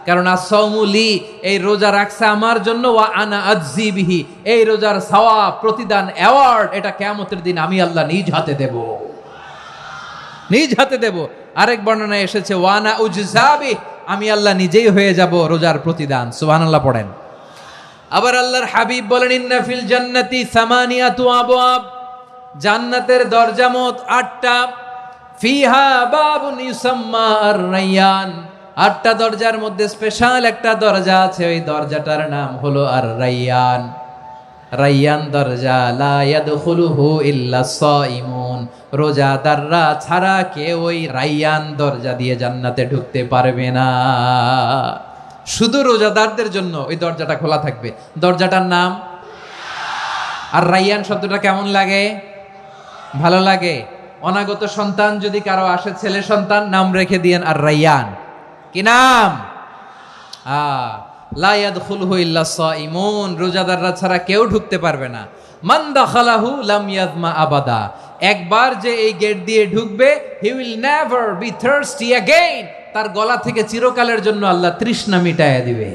কারণ as-সাওমু লি, এই রোজা রাখছে আমার জন্য, ওয়া আনা আজজি বিহি, এই রোজার সওয়াব, প্রতিদান, অ্যাওয়ার্ড এটা কিয়ামতের দিন আমি আল্লাহ নিজ হাতে দেব, নিজ হাতে দেব। আরেক বর্ণনায় এসেছে ওয়া আনা উজজা বিহি, আমি আল্লাহ নিজেই হয়ে যাব রোজার প্রতিদান। সুবহানাল্লাহ পড়েন। আবার আল্লাহর হাবিব বলেন, ইন্না ফিল জান্নাতি সামানিয়াতু আবওয়াব, জান্নাতের দরজা মোট 8টা। ফিহা বাবুন ইউসাম্মা আর-রায়্যান, 8টা দরজার মধ্যে স্পেশাল একটা দরজা আছে, ওই দরজাটার নাম হলো আর-রায়্যান। রায়্যান দরজা, লা ইয়াদখুলুহু ইল্লা সাইমুন, রোজাদাররা ছাড়া কেউ ওই রায়্যান দরজা দিয়ে জান্নাতে ঢুকতে পারবে না। শুধু রোজাদারদের জন্য ওই দরজাটা খোলা থাকবে। দরজাটার নাম আর রায়্যান। শব্দটা কেমন লাগে? ভালো লাগে। অনাগত সন্তান যদি কারো আসে, ছেলে সন্তান, নাম রেখে দিয়েন আর রায়্যান। কি নাম? লা ইয়াদখুলুহু ইল্লা সাইমুন, রোজাদাররা ছাড়া কেউ ঢুকতে পারবে না। মান দাখালাহু লাম ইয়াযমা আবাদা, একবার যে এই গেট দিয়ে ঢুকবে, he will never be thirsty again, তার গলা থেকে চিরকালের জন্য আল্লাহ তৃষ্ণা মিটায়া দিবে।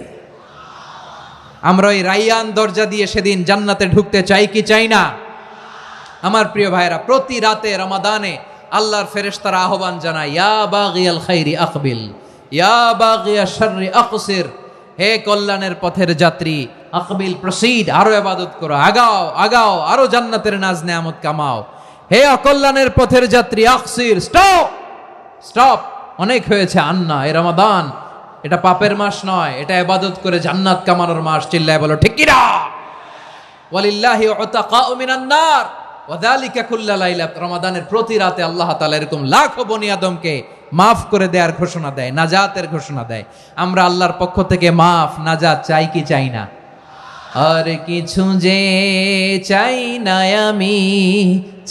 আমরা ওই রায়্যান দরজা দিয়ে সেদিন জান্নাতে ঢুকতে চাই কি চাই না? আমার প্রিয় ভাইরা, প্রতি রাতে রমাদানে আল্লাহর ফেরেশতারা আহ্বান জানায়, ইয়া বাগিয়াল খাইরি আকবিল, ইয়া বাগিয়াশ শাররি আকসির, হে কল্যাণের পথের যাত্রী, আকবিল, প্রসিড, আরো ইবাদত করো, আগাও আগাও, আরো জান্নাতের নাজ নেয়ামত কামাও। হে অকল্যাণের পথের যাত্রী, আকসির, স্টপ স্টপ, অনেক হয়েছে আন্না, এ রমাদান এটা পাপের মাস নয়, এটা ইবাদত করে জান্নাত কামানোর মাস। চিল্লায় বলো ঠিক কিনা? ওয়ালিল্লাহি উতাকাউ মিনান নার ওয়া যালিকা কুল্লা লাইলা। রমাদানের প্রতি রাতে আল্লাহ তাআলা এরকম লাখো বনি আদমকে মাফ করে দেওয়ার ঘোষণা দেয়, নাজাতের ঘোষণা দেয়। আমরা আল্লাহর পক্ষ থেকে মাফ, নাজাত চাই কি চাই না? আর কিছু যে চাই না আমি,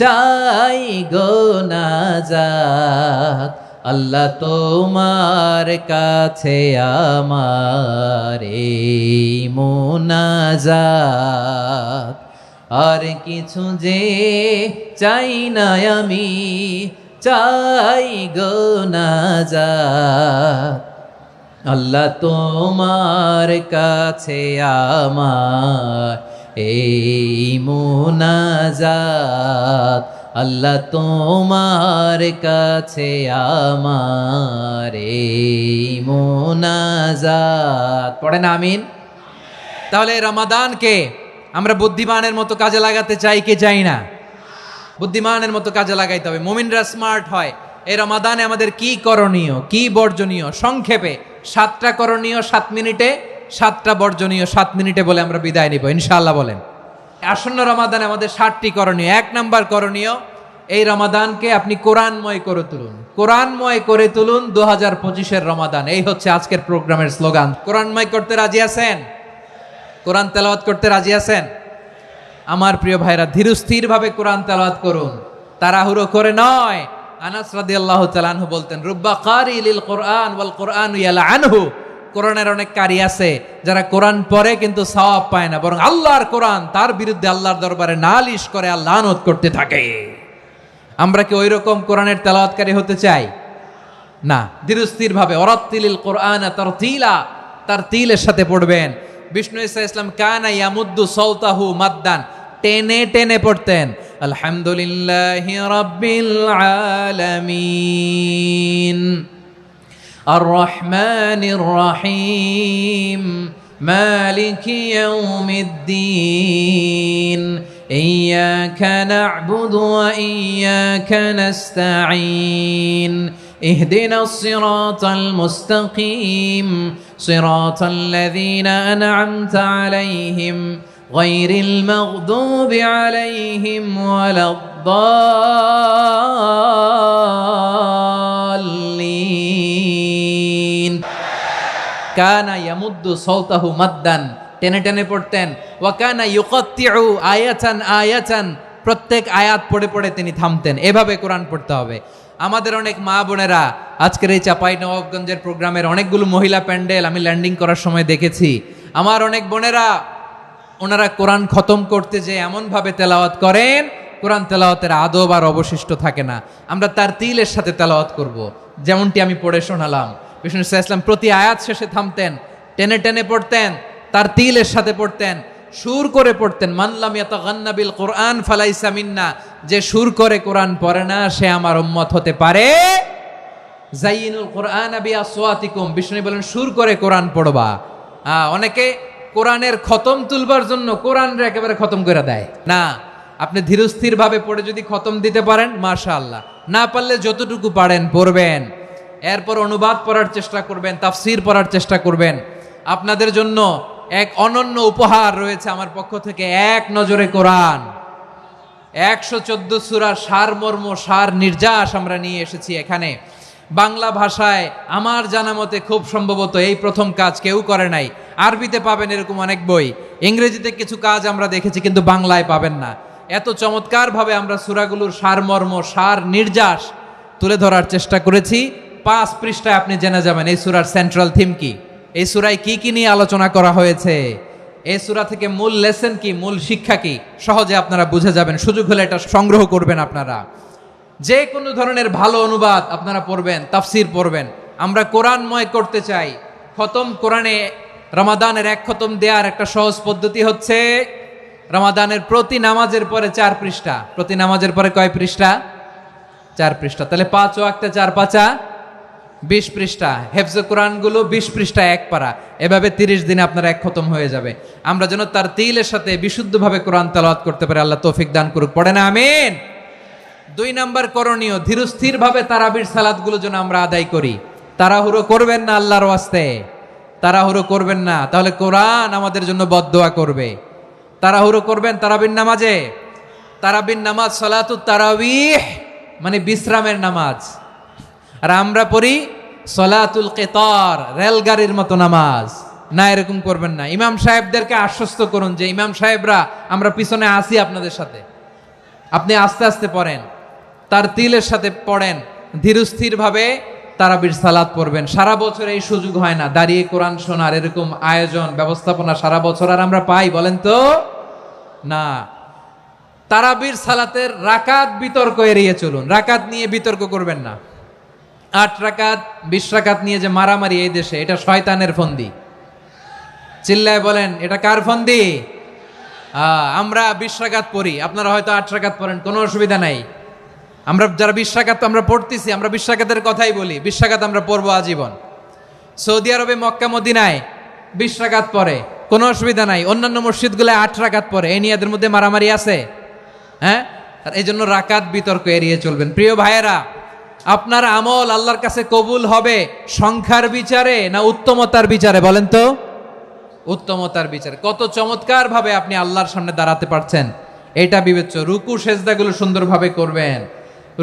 চাই গো নাজাত। আল্লাহ তোমার কাছে আমার এই মুনাজাত। আর কিছু যে চাই না আমি, চাই গো নাজাত। আল্লাহ তোমার কাছে আমার এই মুনাজাত। আল্লাহ তোমার কাছে আমার এই মুনাজাত। পড়েন আমিন। তাহলে রমাদানকে আমরা বুদ্ধিমানের মতো কাজে লাগাতে চাই কি চাই না? বুদ্ধিমানের মতো কাজে লাগাইতে হবে। মুমিনরা স্মার্ট হয়। এই রমাদানে আমাদের কি করণীয়, কি বর্জনীয়, সংক্ষেপে 7টা করণীয় 7 মিনিটে, 7টা বর্জনীয় 7 মিনিটে বলে আমরা বিদায় নিব ইনশাআল্লাহ। বলেন আসন্ন রমাদানে আমাদের 7টি করণীয়। 1 নাম্বার করণীয়, এই রমাদানকে আপনি কোরআনময় করে তুলুন। কোরআনময় করে তুলুন 2025-এর রমাদান। এই হচ্ছে আজকের প্রোগ্রামের স্লোগান। কোরআনময় করতে রাজি আছেন? কোরআন তেলাওয়াত করতে রাজি আছেন? আমার প্রিয় ভাইরা, ধীরস্থির ভাবে কোরআন তেলাওয়াত করুন, তাড়াহুড়ো করে নয়। আনাস রাদিয়াল্লাহু তাআলা আনহু বলতেন, রুব্বা কারি লিল কোরআন ওয়াল কোরআন ইয়ালআনহু। কোরআনের অনেক কারি আছে যারা কোরআন পড়ে কিন্তু সওয়াব পায় না, বরং আল্লাহর কোরআন তার বিরুদ্ধে আল্লাহর দরবারে নালিশ করে আর লানত করতে থাকে। আমরা কি ওই রকম কোরআনের তেলাওয়াতকারী হতে চাই? না। ধীরস্থির ভাবে ওয়ারাত্তিলিল কোরআন তারতিলা, তারতিলের সাথে পড়বেন। বিষ্ণু ঈসা ইসলাম কানা ইয়ামুদ্দু সাওতাহু মাদ্দান, টেনে টেনে পড়তেন। আলহামদুলিল্লাহি রাব্বিল আলামিন আর রহমানির রহিম মালিকি ইয়াউমিদ্দিন ইয়্যাকা না'বুদু ওয়া ইয়্যাকা নাস্তাঈন اهدنا الصراط المستقيم صراط الذين أنعمت عليهم غير المغضوب عليهم ولا الضالين كان يمد صوته مدا টেনে টেনে পড়তেন। ওয়া কানা ইউকাত্তিউ আয়াতান আয়াতান, প্রত্যেক আয়াত পড়ে পড়ে তিনি থামতেন। এভাবে কোরআন পড়তে হবে। আমাদের অনেক মা বোনেরা আজকের এই চাঁপাইনবাবগঞ্জের প্রোগ্রামের অনেকগুলো মহিলা প্যান্ডেল আমি ল্যান্ডিং করার সময় দেখেছি। আমার অনেক বোনেরা ওনারা কোরআন খতম করতে যে এমনভাবে তেলাওয়াত করেন, কোরআন তেলাওয়াতের আদব আর অবশিষ্ট থাকে না। আমরা তার তিলের সাথে তেলাওয়াত করব, যেমনটি আমি পড়ে শোনালাম। বিষ্ণু ইসলাম প্রতি আয়াত শেষে থামতেন, টেনে টেনে পড়তেন, তার তিলের সাথে পড়তেন, সুর করে পড়তেন। মানলাম ইয়াতাগান্না বিল কোরআন ফালাইসা মিন্না, যে সুর করে কোরআন পড়ে না সে আমার উম্মত হতে পারে। জাইয়িনুল কোরআন বিআসওয়াতিকুম, বিষ্ণু বলেন সুর করে কোরআন পড়বা। অনেকে কোরআনের খতম তুলবার জন্য কোরআনরে একেবারে খতম করে দেয়। না, আপনি ধীরস্থির ভাবে পড়ে যদি খতম দিতে পারেন মাশাআল্লাহ, না পারলে যতটুকু পারেন পড়বেন। এরপর অনুবাদ পড়ার চেষ্টা করবেন, তাফসীর পড়ার চেষ্টা করবেন। আপনাদের জন্য এক অনন্য উপহার রয়েছে আমার পক্ষ থেকে, এক নজরে কোরআন। 114 সূরার সারমর্ম, সার নির্যাস আমরা নিয়ে এসেছি এখানে। বাংলা ভাষায় আমার জানা মতে খুব সম্ভবত এই প্রথম কাজ কেউ করে নাই। আরবিতে পাবেন এরকম অনেক বই, ইংরেজিতে কিছু কাজ আমরা দেখেছি, কিন্তু বাংলায় পাবেন না। এত চমৎকারভাবে আমরা সূরাগুলোর সারমর্ম, সার নির্যাস তুলে ধরার চেষ্টা করেছি। 5 পৃষ্ঠায় আপনি জেনে যাবেন এই সূরার সেন্ট্রাল থিম কি, এই সূরায় কি কি নিয়ে আলোচনা করা হয়েছে, এই সূরা থেকে মূল লেসন কি, মূল শিক্ষা কি, সহজে আপনারা বুঝে যাবেন। সুযোগ হলে এটা সংগ্রহ করবেন আপনারা। যে কোনো ধরনের ভালো অনুবাদ আপনারা পড়বেন, তাফসীর পড়বেন। আমরা কোরআনময় করতে চাই। খতম কোরআনে রমাদানের 1 খতম দেওয়ার একটা সহজ পদ্ধতি হচ্ছে রমাদানের প্রতি নামাজের পরে 4 পৃষ্ঠা। প্রতি নামাজের পরে কয় পৃষ্ঠা? 4 পৃষ্ঠা। তাহলে 5 ওয়াক্তে 4 পাঁচা 20 পৃষ্ঠা। হেফজে কোরআনগুলো 20 পৃষ্ঠা 1 পারা। এভাবে 30 দিনে আপনার 1 খতম হয়ে যাবে। আমরা যেন তার তিলের সাথে বিশুদ্ধভাবে কোরআন তেলাওয়াত করতে পারি। আল্লাহ তৌফিক দান করুক। পড়ে না আমিন। 2 নাম্বার করণীয়, ধীরস্থির ভাবে তারাবির সালাতগুলো যেন আমরা আদায় করি। তাড়াহুড়ো করবেন না আল্লাহর ওয়াস্তে, তাড়াহুড়ো করবেন না, তাহলে কোরআন আমাদের জন্য বদদোয়া করবে। তাড়াহুড়ো করবেন তারাবির নামাজে। তারাবির নামাজ সালাতুত তারাবিহ মানে বিশ্রামের নামাজ, আর আমরা পড়ি সলাতুল কেতার, রেলগাড়ির মতো নামাজ। না, এরকম করবেন না। ইমাম সাহেবদেরকে আশ্বস্ত করুন যে ইমাম সাহেবরা আমরা পিছনে আসি আপনাদের সাথে, আপনি আস্তে আস্তে পড়েন, তার তিলের সাথে পড়েন, ধীরস্থির ভাবে তারাবির সালাত পড়বেন। সারা বছর এই সুযোগ হয় না দাঁড়িয়ে কোরআন শোনার, এরকম আয়োজন ব্যবস্থাপনা সারা বছর আর আমরা পাই বলেন তো না। তারাবির সালাতের রাকাত বিতর্ক এড়িয়ে চলুন, রাকাত নিয়ে বিতর্ক করবেন না। 8 রাকাত 20 রাকাত নিয়ে যে মারামারি এই দেশে, এটা শয়তানের ফন্দি। চিল্লায় বলেন এটা কার ফন্দি? আমরা 20 রাকাত পড়ি, আপনারা হয়তো 8 রাকাত পড়েন, কোনো অসুবিধা নাই। আমরা যারা 20 রাকাত আমরা পড়তেছি, আমরা 20 রাকাতের কথাই বলি, 20 রাকাত আমরা পড়বো আজীবন। সৌদি আরবে মক্কা মদিনায় 20 রাকাত পড়ে, কোনো অসুবিধা নাই। অন্যান্য মসজিদগুলোয় 8 রাকাত পড়ে, এই নিয়ে এদের মধ্যে মারামারি আছে? হ্যাঁ, এই জন্য রাকাত বিতর্ক এড়িয়ে চলবেন। প্রিয় ভাইয়েরা, আপনার আমল আল্লাহর কাছে কবুল হবে সংখ্যার বিচারে না উত্তমতার বিচারে বলেন তো? উত্তমতার বিচারে। কত চমৎকার ভাবে আপনি আল্লাহর সামনে দাঁড়াতে পারছেন এটা বিবেচ্য। রুকু সেজদাগুলো সুন্দরভাবে করবেন,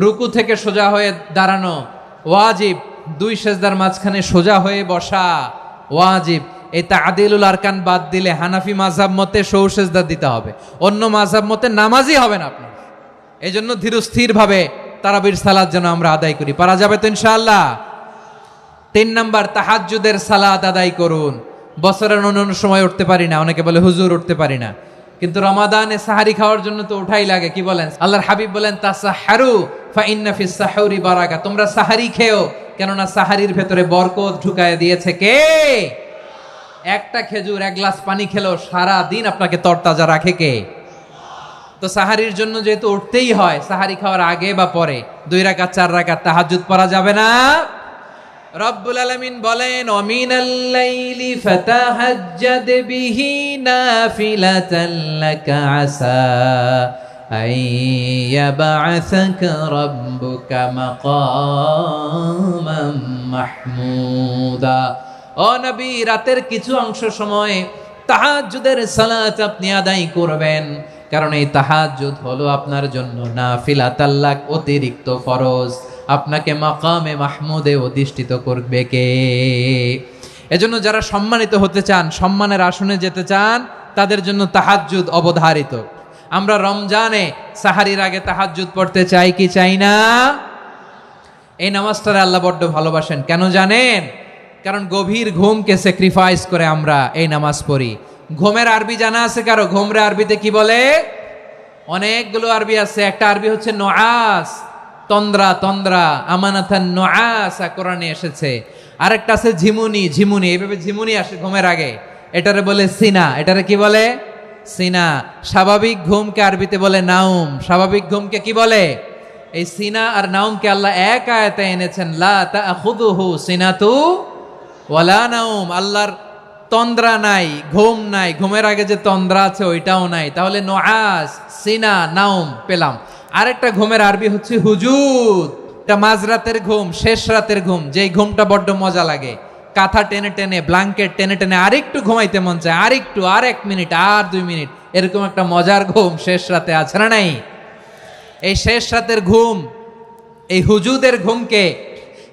রুকু থেকে সোজা হয়ে দাঁড়ানো ওয়াজিব, 2 সেজদার মাঝখানে সোজা হয়ে বসা ওয়াজিব। এই তাদিলুল আরকান বাদ দিলে হানাফি মাযহাব মতে সৌ সেজদা দিতে হবে, অন্য মাযহাব মতে নামাজই হবে না আপনার। এই জন্য ধীরস্থির ভাবে তারাবির সালাত যেন আমরা আদায় করি। পারা যাবে তো ইনশাআল্লাহ? 3 নাম্বার, তাহাজ্জুদের সালাত আদায় করুন। বছরের অন্য সময় উঠতে পারি না, অনেকে বলে হুজুর উঠতে পারি না, কিন্তু রমাদানে সাহারি খাওয়ার জন্য তো উঠাই লাগে। কি বলেন? আল্লাহর হাবিব বলেন তাসাহারু ফা ইন্না ফিস সাহুরি বারাকা, তোমরা সাহারি খেও, কেননা সাহারির ভেতরে বরকত ঢুকায় দিয়েছে কে? একটা খেজুর, 1 গ্লাস পানি খেলেও সারা দিন আপনাকে তরতাজা রাখে কে? তো সাহারির জন্য যেহেতু উঠতেই হয়, সাহারি খাওয়ার আগে বা পরে 2 রাকাত 4 রাকাত তাহাজ্জুদ পড়া যাবে না? রব্বুল আলামিন বলেন ওয়ামিনাল লাইলি ফাতাহাজ্জাদ বিহি নাফিলাতান লাকা আসা আইয়াবআসাকা রাব্বুকা মাকামাম মাহমুদা। ও নবী, রাতের কিছু অংশ সময় তাহাজ্জুদের সালাত আপনি আদায় করবেন, কারণ এই তাহাজ্জুদ হলো আপনার জন্য নাফিলাতাল লাক, অতিরিক্ত ফরজ। আপনাকে মাকামে মাহমুদে অধিষ্ঠিত করবে কে? এজন্য যারা সম্মানিত হতে চান, সম্মানের আসনে যেতে চান, তাদের জন্য তাহাজ্জুদ অবধারিত। আমরা রমজানে সাহারির আগে তাহাজ্জুদ পড়তে চাই কি চাই না? এই নামাজটারে আল্লাহ বড্ড ভালোবাসেন। কেন জানেন? কারণ গভীর ঘুমকে স্যাক্রিফাইস করে আমরা এই নামাজ পড়ি। ঘুমের আরবি জানা আছে কারো? ঘুমরে আরবিতে কি বলে? অনেকগুলো আরবি আছে। একটা আরবি হচ্ছে নুআস, তন্দ্রা, তন্দ্রা, আমানাথান নুআসা কোরআনে এসেছে। আরেকটা আছে ঝিমুনি, ঝিমুনি, এইভাবে ঝিমুনি আসে ঘুমের আগে, এটারে বলে সিনা। এটারে কি বলে? সিনা। স্বাভাবিক ঘুমকে আরবিতে বলে নাউম। স্বাভাবিক ঘুমকে কি বলে? এই সিনা আর নাউমকে আল্লাহ এক আয়াতে এনেছেন, লা তাখুযুহু সিনাতু ওয়ালা নাউম। আল্লাহর তন্দ্রা নাই, ঘুম নাই, ঘুমের আগে যে তন্দ্রা আছে ওইটাও নাই। তাহলে নুআস, সিনা, নাউম পেলাম। আরেকটা ঘুমের আরবি হচ্ছে হুজুদ। এটা মাঝরাতের ঘুম, শেষ রাতের ঘুম, যেই ঘুমটা বড্ড মজা লাগে। কাঁথা টেনে টেনে, ব্ল্যাঙ্কেট টেনে টেনে আরেকটু ঘুমাইতে মন চায়, আরেকটু, আর 1 মিনিট, আর 2 মিনিট, এরকম একটা মজার ঘুম শেষ রাতে আছে না নাই? এই শেষ রাতের ঘুম, এই হুজুদের ঘুমকে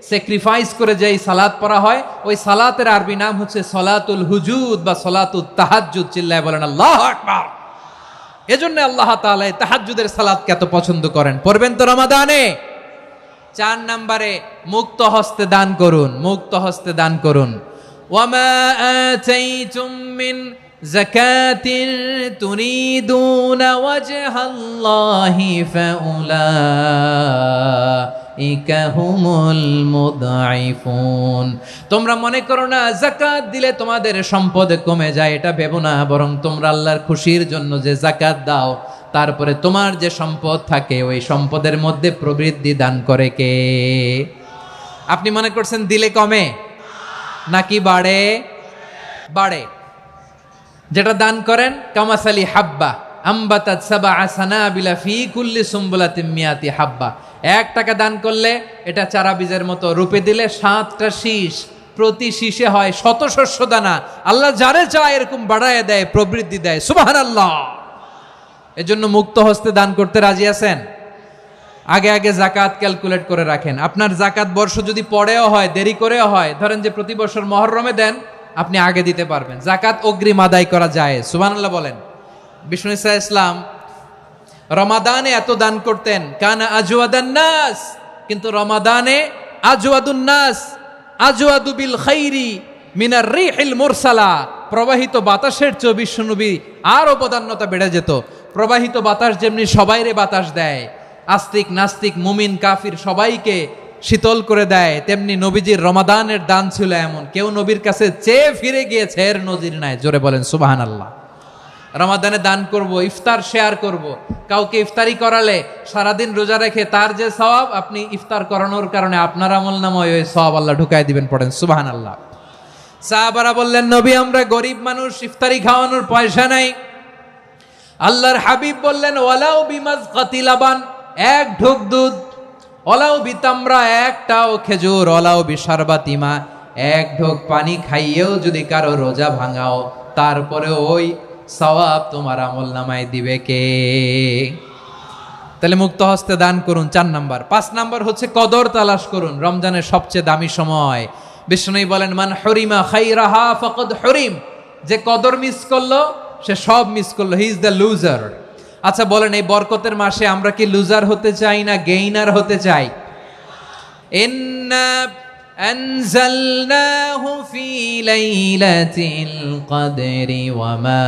স্যাক্রিফাইস করে যেই সালাত পড়া হয়, ওই সালাতের আরবি নাম হচ্ছে সলাতুল হুজুদ বা সলাতুত তাহাজ্জুদ। চিল্লায় বলেন আল্লাহু আকবার। এজন্য আল্লাহ তাআলা এই তাহাজ্জুদের সালাতকে এত পছন্দ করেন। পড়বেন তো রমাদানে? 4 নম্বরে, মুক্ত হস্তে দান করুন, মুক্ত হস্তে দান করুন। ওয়ামা আতাইতুম মিন যাকাতিন তুরিদুনা ওয়াজহাল্লাহি ফাউলাইকা হুমুল মুদঈফুন। তোমরা মনে করো না যাকাত দিলে তোমাদের সম্পদ কমে যায়, এটা ভেবো না। বরং তোমরা আল্লাহর খুশির জন্য যে যাকাত দাও, তারপরে তোমার যে সম্পদ থাকে ওই সম্পদের মধ্যে প্রবৃদ্ধি দান করে কে? আপনি মনে করছেন দিলে কমে নাকি বাড়ে? বাড়ে। যেটা দান করেন কামাসালি হাব্বা, আম্বাতাত সাবআ সানাবিলা ফি কুল্লি সুম্বুলাতিন মিয়াতি হাব্বা। 1 টাকা দান করলে এটা চারা বীজের মতো, রূপে দিলে 7টা শীষ, প্রতি শীষে হয় 100 শস্য দানা। আল্লাহ যারে চায় এরকম বাড়ায় দেয়, প্রবৃদ্ধি দেয়। সুবহানাল্লাহ। এজন্য মুক্ত হস্তে দান করতে রাজি আছেন? আগে আগে জাকাত ক্যালকুলেট করে রাখেন। আপনার জাকাত বর্ষ যদি পরেও হয়, দেরি করেও হয়, ধরেন যে প্রতি বছর মুহররমে দেন, আপনি আগে দিতে পারবেন। জাকাত অগ্রিম আদায় করা যায়। সুবহানাল্লাহ বলেন। বিষ্ণু ঈসা ইসলাম রমাদানে এত দান করতেন, কানা আজওয়াদান নাস, কিন্তু রমাদানে আজওয়াদুন নাস আজওয়াদু বিল খাইরি মিনার রিহিল মুরসালা। প্রবাহিত বাতাসের চেয়ে বিশ্বনবী আরো প্রাধান্যতা বেড়ে যেত। প্রবাহিত বাতাস যেমনি সবাইরে বাতাস দেয়, আস্তিক নাস্তিক মুমিন কাফির সবাইকে শীতল করে দেয়, তেমনি নবীজির রমাদানের দান ছিল এমন, কেউ নবীর কাছে চেয়ে ফিরে গিয়েছে এর নজির নাই। জোরে বলেন সুবহানাল্লাহ। রমাদানে দান করব, ইফতার শেয়ার করব। কাউকে ইফতারি করালে সারাদিন রোজা রেখে তার যে সওয়াব, আপনি ইফতার করানোর কারণে আপনার আমলনামায় ওই সওয়াব আল্লাহ ঢুকায় দিবেন। পড়েন সুবহানাল্লাহ। সাহাবারা বললেন, নবী আমরা গরিব মানুষ, ইফতারি খাওয়ানোর পয়সা নাই। আল্লাহর হাবিব বললেন, ওয়ালাউ বিমাজকাতি লাবান, 1 ঢোক দুধ, ওয়ালাউ বিতামরা, 1টাও খেজুর, ওয়ালাউ বিশারবাতিমা, 1 ঢোক পানি খাইয়েও যদি কারো রোজা ভাঙাও, তারপরে ওই সওয়াব তোমার আমলনামায় দিবে কে? তাহলে মুক্ত হস্তে দান করুন, 4 নাম্বার। 5 নাম্বার হচ্ছে কদর তালাশ করুন। রমজানের সবচেয়ে দামি সময়। বিষ্ণু বলেন, মান হরিমা খাইরাহা ফাকাদ হরিম, যে কদর মিস করলো সে সব মিস করলো, হি ইজ দ্য লুজার। আচ্ছা বলেন, এই বরকতের মাসে আমরা কি লুজার হতে চাই না গেইনার হতে চাই? ইন্না আনজালনাহু ফি লাইলাতিল কদরি ওয়া মা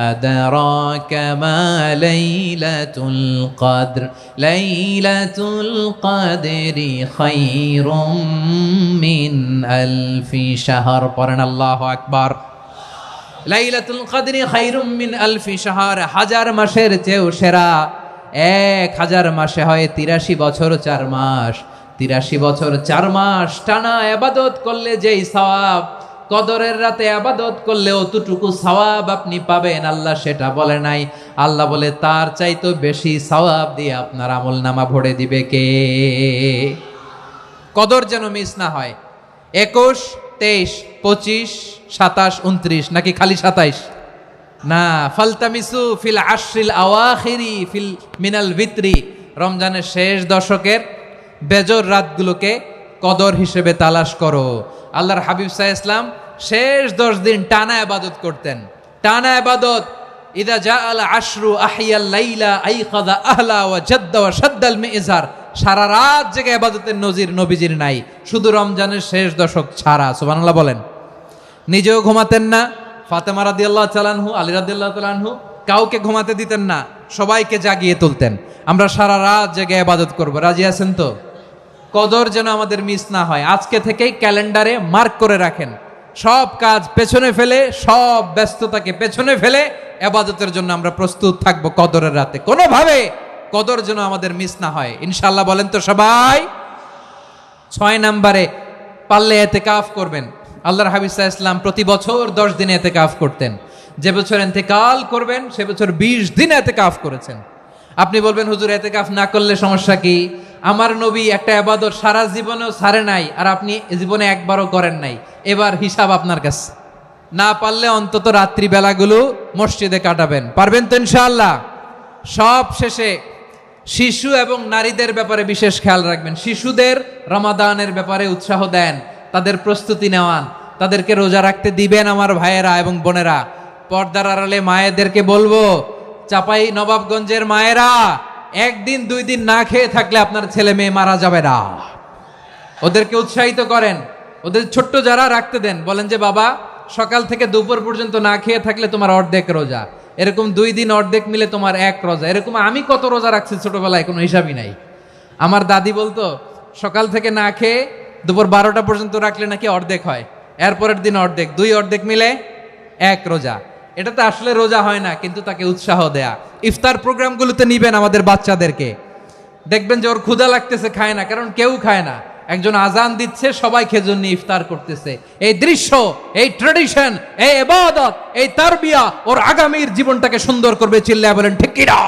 আদরাকা মা লাইলাতুল কদর, লাইলাতুল কদরি খায়রুম মিন আলফি শাহর। পড়েন আল্লাহু আকবার। লাইলাতুল কদরি খায়রুম মিন আলফি শাহর, 1000 মাসের চেয়েও সেরা। 1000 মাসে হয় 83 বছর 4 মাস। 83 বছর 4 মাস টানা ইবাদত করলে যেই সওয়াব, কদরের রাতে ইবাদত করলে অতটুকু সওয়াব আপনি পাবেন, আল্লাহ সেটা বলে নাই। আল্লাহ বলে তার চাইতে বেশি সওয়াব দিয়ে আপনার আমলনামা ভরে দিবে কে? কদর যেন মিস না হয়। 21, 23, 25, 27, 29 নাকি খালি 27? না, ফালতামিসু ফিল আশরিল আওয়াখিরি ফিল মিনাল ভিতরি, রমজানের শেষ দশকের বেজর রাতগুলোকে কদর হিসেবে তালাশ করো। আল্লাহর হাবিব সাল্লাল্লাহু আলাইহি ওয়াসাল্লাম শেষ 10 দিন টানা ইবাদত করতেন, টানা ইবাদত। ইদা জাআল আশরু আহিয়াল লাইলা আইকাযা আহলা ওয়া জাদ্দা ওয়া শাদ্দাল মিজার। সারা রাত জেগে ইবাদতের নজির নবীজির নাই, শুধু রমজানের শেষ দশক ছাড়া। সুবহানাল্লাহ বলেন। নিজেও ঘুমাতেন না। ফাতেমা রাদিয়াল্লাহু তাআলা আনহু, আলী রাদিয়াল্লাহু তাআলা আনহু কাউকে ঘুমাতে দিতেন না, সবাইকে জাগিয়ে তুলতেন। আমরা সারা রাত জেগে ইবাদত করব। রাজি আছেন তো? কদর যেন আমাদের মিস না হয়। আজকে থেকেই ক্যালেন্ডারে মার্ক করে রাখেন। সব কাজ পেছনে ফেলে, সব ব্যস্ততাকে পেছনে ফেলে ইবাদতের জন্য আমরা প্রস্তুত থাকব কদরের রাতে। কোনোভাবে কদর যেন আমাদের মিস না হয়, ইনশাআল্লাহ। বলেন তো সবাই। 6 নম্বরে পারলে ইতিকাফ করবেন। আল্লাহর হাবিব সাল্লাল্লাহু আলাইহি ওয়াসাল্লাম প্রতি বছর 10 দিন ইতিকাফ করতেন। যে বছর ইন্তেকাল করবেন সে বছর 20 দিন ইতিকাফ করেছেন। আপনি বলবেন, হুজুর ইতিকাফ না করলে সমস্যা কি? আমার নবী একটা ইবাদত সারা জীবনেও ছাড়ে নাই, আর আপনি জীবনে একবারও করেন নাই। এবার হিসাব আপনার কাছে। না পারলে অন্তত রাত্রি বেলাগুলো মসজিদে কাটাবেন। পারবেন তো ইনশাআল্লাহ? সব শেষে শিশু এবং নারীদের ব্যাপারে বিশেষ খেয়াল রাখবেন। শিশুদের রমাদানের ব্যাপারে উৎসাহ দেন, তাদের প্রস্তুতি নেওয়ান, তাদেরকে রোজা রাখতে দিবেন। আমার ভাইয়েরা এবং বোনেরা, পর্দার আড়ালে মায়েদেরকে বলবো, চাপাই নবাবগঞ্জের মায়েরা, 1 দিন 2 দিন না খেয়ে থাকলে আপনার ছেলে মেয়ে মারা যাবে না। ওদেরকে উৎসাহিত করেন, ওদের ছোট্ট যারা রাখতে দেন, বলেন যে বাবা সকাল থেকে দুপুর পর্যন্ত না খেয়ে থাকলে তোমার অর্ধেক রোজা। এরকম 2 দিন অর্ধেক মিলে তোমার 1 রোজা। এরকম আমি কত রোজা রাখছি ছোটবেলায়, কোনো হিসাবই নাই। আমার দাদি বলতো, সকাল থেকে না খেয়ে দুপুর 12টা পর্যন্ত রাখলে নাকি অর্ধেক হয়, এরপরের দিন অর্ধেক, 2 অর্ধেক মিলে 1 রোজা। এটা তো আসলে রোজা হয় না, কিন্তু তাকে উৎসাহ দেয়া। ইফতার প্রোগ্রামগুলোতে নিবেন আমাদের বাচ্চাদেরকে, দেখবেন যে ওর ক্ষুধা লাগতেছে, খায় না, কারণ কেউ খায় না। একজন আজান দিচ্ছে, সবাই খেজুর নিয়ে ইফতার করতেছে। এই দৃশ্য, এই ট্রেডিশন, এই ইবাদত, এই তারবিয়া ওর আগামীর জীবনটাকে সুন্দর করবে। চিল্লায় বলেন ঠিক কি না?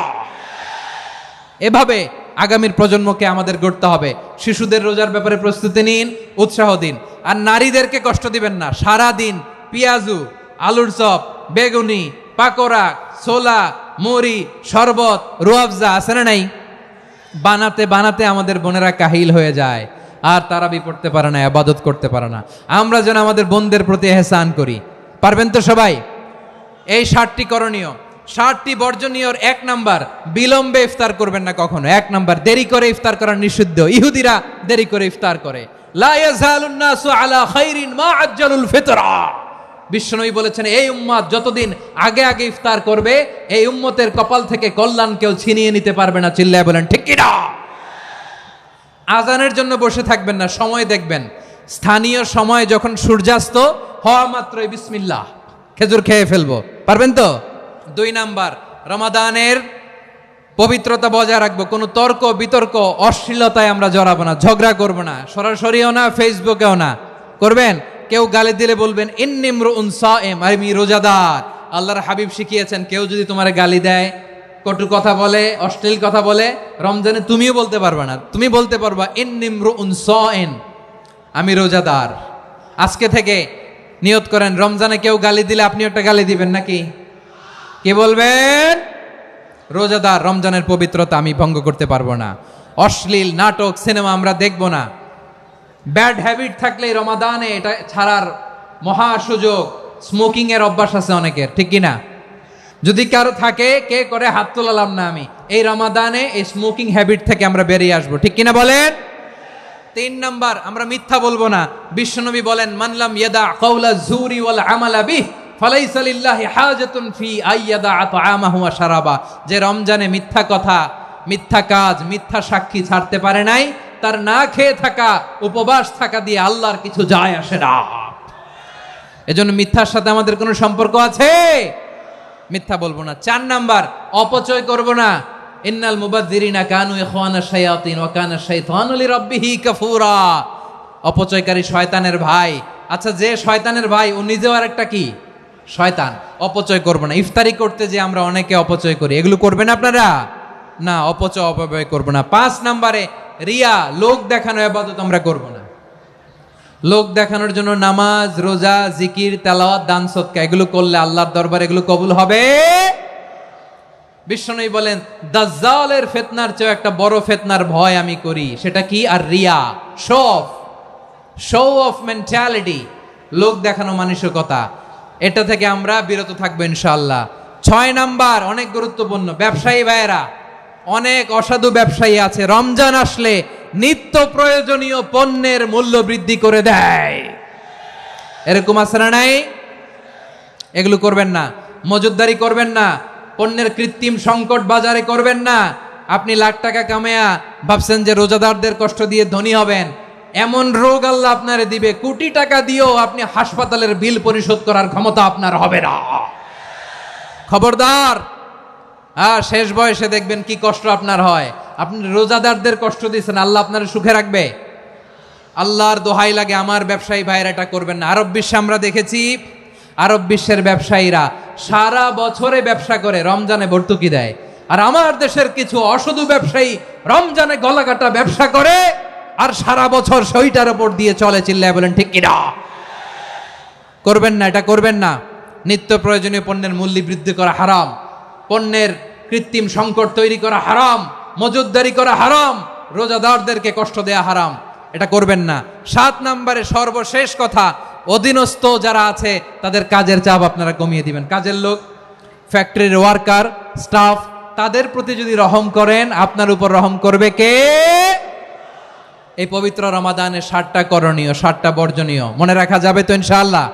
এভাবে আগামীর প্রজন্মকে আমাদের গড়তে হবে। শিশুদের রোজার ব্যাপারে প্রস্তুতি নিন, উৎসাহ দিন। আর নারীদেরকে কষ্ট দিবেন না। সারা দিন পেঁয়াজু, আলুর চপ, বেগুনি, পাকোড়া, ছোলা, মুড়ি, শরবত, রুয়াবজা আছে না নাই, বানাতে বানাতে আমাদের বোনেরা কাহিল হয়ে যায়, আর তারাবি পড়তে পারে না, ইবাদত করতে পারে না। আমরা যেন আমাদের বোনদের প্রতি এহসান করি। পারবেন তো সবাই? এই 7টি করণীয়, 7টি বর্জনীয়র 1 নাম্বার, বিলম্বে ইফতার করবেন না কখনো। 1 নাম্বার, দেরি করে ইফতার করা নিষিদ্ধ। ইহুদিরা দেরি করে ইফতার করে। লা ইয়াজালুন নাসু আলা খাইরিন মা আজ্জালুল ফিতরা। বিশ্বনবী বলেছেন, এই উম্মত যতদিন আগে আগে ইফতার করবে, এই উম্মতের কপাল থেকে কল্যাণ কেউ ছিনিয়ে নিতে পারবে না। চিল্লায় বলেন ঠিক কি না? আজানের জন্য বসে থাকবেন না, সময় দেখবেন। স্থানীয় সময় যখন সূর্যাস্ত হওয়া মাত্রই বিসমিল্লাহ, খেজুর খেয়ে ফেলবো। পারবেন তো? 2 নাম্বার, রমাদানের পবিত্রতা বজায় রাখবো। কোনো তর্ক বিতর্ক অশ্লীলতায় আমরা জড়াবো না, ঝগড়া করবো না, সরাসরিও না, ফেসবুকেও না। করবেন? কেউ গালি দিলে বলবেন ইন্নিমরুউন সায়েম, আমি রোজাদার। আল্লাহর হাবিব শিখিয়েছেন, কেউ যদি তোমার গালি দেয়, কটু কথা বলে, অশ্লীল কথা বলে, রমজানে তুমিও বলতে পারবা না। তুমি বলতে পারবা ইন্নিমরুউন সায়েম, আমি রোজাদার। আজকে থেকে নিয়ত করেন, রমজানে কেউ গালি দিলে আপনি একটা গালি দিবেন নাকি? কি বলবেন? রোজাদার, রমজানের পবিত্রতা আমি ভঙ্গ করতে পারবো না। অশ্লীল নাটক, সিনেমা আমরা দেখবো না। ব্যাড হ্যাবিট থাকলে রমাদানে এটা ছাড়ার মহা সুযোগ। স্মোকিং এর অভ্যাস আছে অনেকের, ঠিক কিনা? যদি কারো থাকে, কে করে হাত তোলালাম না আমি, এই রমাদানে এই স্মোকিং হ্যাবিট থেকে আমরা বেরিয়ে আসবো, ঠিক কিনা বলেন? 3 নাম্বার, আমরা মিথ্যা বলবো না। বিশ্বনবী বলেন, মানলাম ইয়াদা কাওলা যুরি ওয়াল আমালা বিহ ফালাইসা লিল্লাহি হাজাতুন ফি আইয়াদা তাআমাহু ওয়া শারাবা। যে রমজানে মিথ্যা কথা, মিথ্যা কাজ, মিথ্যা সাক্ষী ছাড়তে পারে নাই, তার না খেয়ে থাকা, উপবাস থাকা দিয়ে আল্লাহর কিছু যায় আসে না। এজন্য মিথ্যার সাথে আমাদের কোনো সম্পর্ক আছে? মিথ্যা বলবো না। 4 নাম্বার, অপচয় করব না। ইন্নাল মুবাযযিরিনা কানু ইখওয়ানাশ শায়াতিন ওয়া কানা শাইতানু লিরাব্বিহি কাফুরা। অপচয়কারী শয়তানের ভাই। আচ্ছা, যে শয়তানের ভাই, ও নিজেও আর একটা কি? শয়তান। অপচয় করব না। ইফতারি করতে যে আমরা অনেকে অপচয় করি, এগুলো করবেন আপনারা না। অপব্যয় করব না। 5 নাম্বারে, রিয়া, লোক দেখানো ইবাদত আমরা করব না। লোক দেখানোর জন্য নামাজ, রোজা, জিকির, তেলাওয়াত, দান সদকা এগুলো করলে আল্লাহর দরবারে এগুলো কবুল হবে। বিশ্বনবী বলেন, দাজ্জালের ফিতনার চেয়ে একটা বড় ফিতনার ভয় আমি করি। সেটা কি? আর রিয়া, শো অফ মেন্টালিটি, লোক দেখানো মানসিকতা। এটা থেকে আমরা বিরত থাকবো ইনশাআল্লাহ। 6 নাম্বার, অনেক গুরুত্বপূর্ণ, ব্যবসায়ী ভাইয়েরা, অনেক অসাধু ব্যবসায়ী আছে, রমজান আসলে নিত্য প্রয়োজনীয় পণ্যের মূল্য বৃদ্ধি করে দেয়। এরকম আছে না নাই? এগুলো করবেন না। মজুদদারি করবেন না। পণ্যের কৃত্রিম সংকট বাজারে করবেন না। আপনি লাখ টাকা কামায়া ভাবছেন যে রোজাদারদের কষ্ট দিয়ে ধনী হবেন। এমন রোগ আল্লাহ আপনারে দিবে, কোটি টাকা দিয়েও আপনি হাসপাতালের বিল পরিশোধ করার ক্ষমতা আপনার হবে না। খবরদার। শেষ বয়সে দেখবেন কি কষ্ট আপনার হয়। আপনি রোজাদারদের কষ্ট দিয়েছেন, আল্লাহ আপনার সুখে রাখবে? আল্লাহর দোহাই লাগে, আমার ব্যবসায়ী ভাইয়েরা এটা করবেন না। আরব বিশ্বে আমরা দেখেছি, আরব বিশ্বের ব্যবসায়ীরা সারা বছরে ব্যবসা করে, রমজানে ভর্তুকি দেয়। আর আমার দেশের কিছু অসাধু ব্যবসায়ী রমজানে গলাকাটা ব্যবসা করে, আর সারা বছর সইটার উপর দিয়ে চলে। চিল্লায় বলেন ঠিক কিনা? করবেন না, এটা করবেন না। নিত্য প্রয়োজনীয় পণ্যের মূল্য বৃদ্ধি করা হারাম, পণ্যের কৃত্রিম সংকট তৈরি করা হারাম, মজুদদারি করা হারাম, রোজাদারদেরকে কষ্ট দেয়া হারাম। এটা করবেন না। 7 নাম্বারে সর্বশেষ কথা, অধীনস্থ যারা আছে তাদের কাজের চাপ আপনারা কমিয়ে দিবেন। কাজের লোক, ফ্যাক্টরির ওয়ার্কার, স্টাফ, তাদের প্রতি যদি রহম করেন, আপনার উপর রহম করবে কে? এই পবিত্র রমাদানের 7টা করণীয়, 7টা বর্জনীয় মনে রাখা যাবে তো ইনশাআল্লাহ?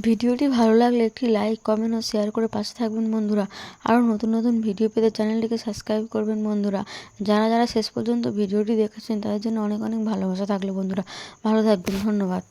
ভিডিওটি ভালো লাগলে একটি লাইক, কমেন্ট ও শেয়ার করে পাশে থাকবেন বন্ধুরা। আরও নতুন নতুন ভিডিও পেতে চ্যানেলটিকে সাবস্ক্রাইব করবেন বন্ধুরা। যারা যারা শেষ পর্যন্ত ভিডিওটি দেখেছেন তাদের জন্য অনেক অনেক ভালোবাসা থাকলে বন্ধুরা। ভালো থাকবেন, ধন্যবাদ।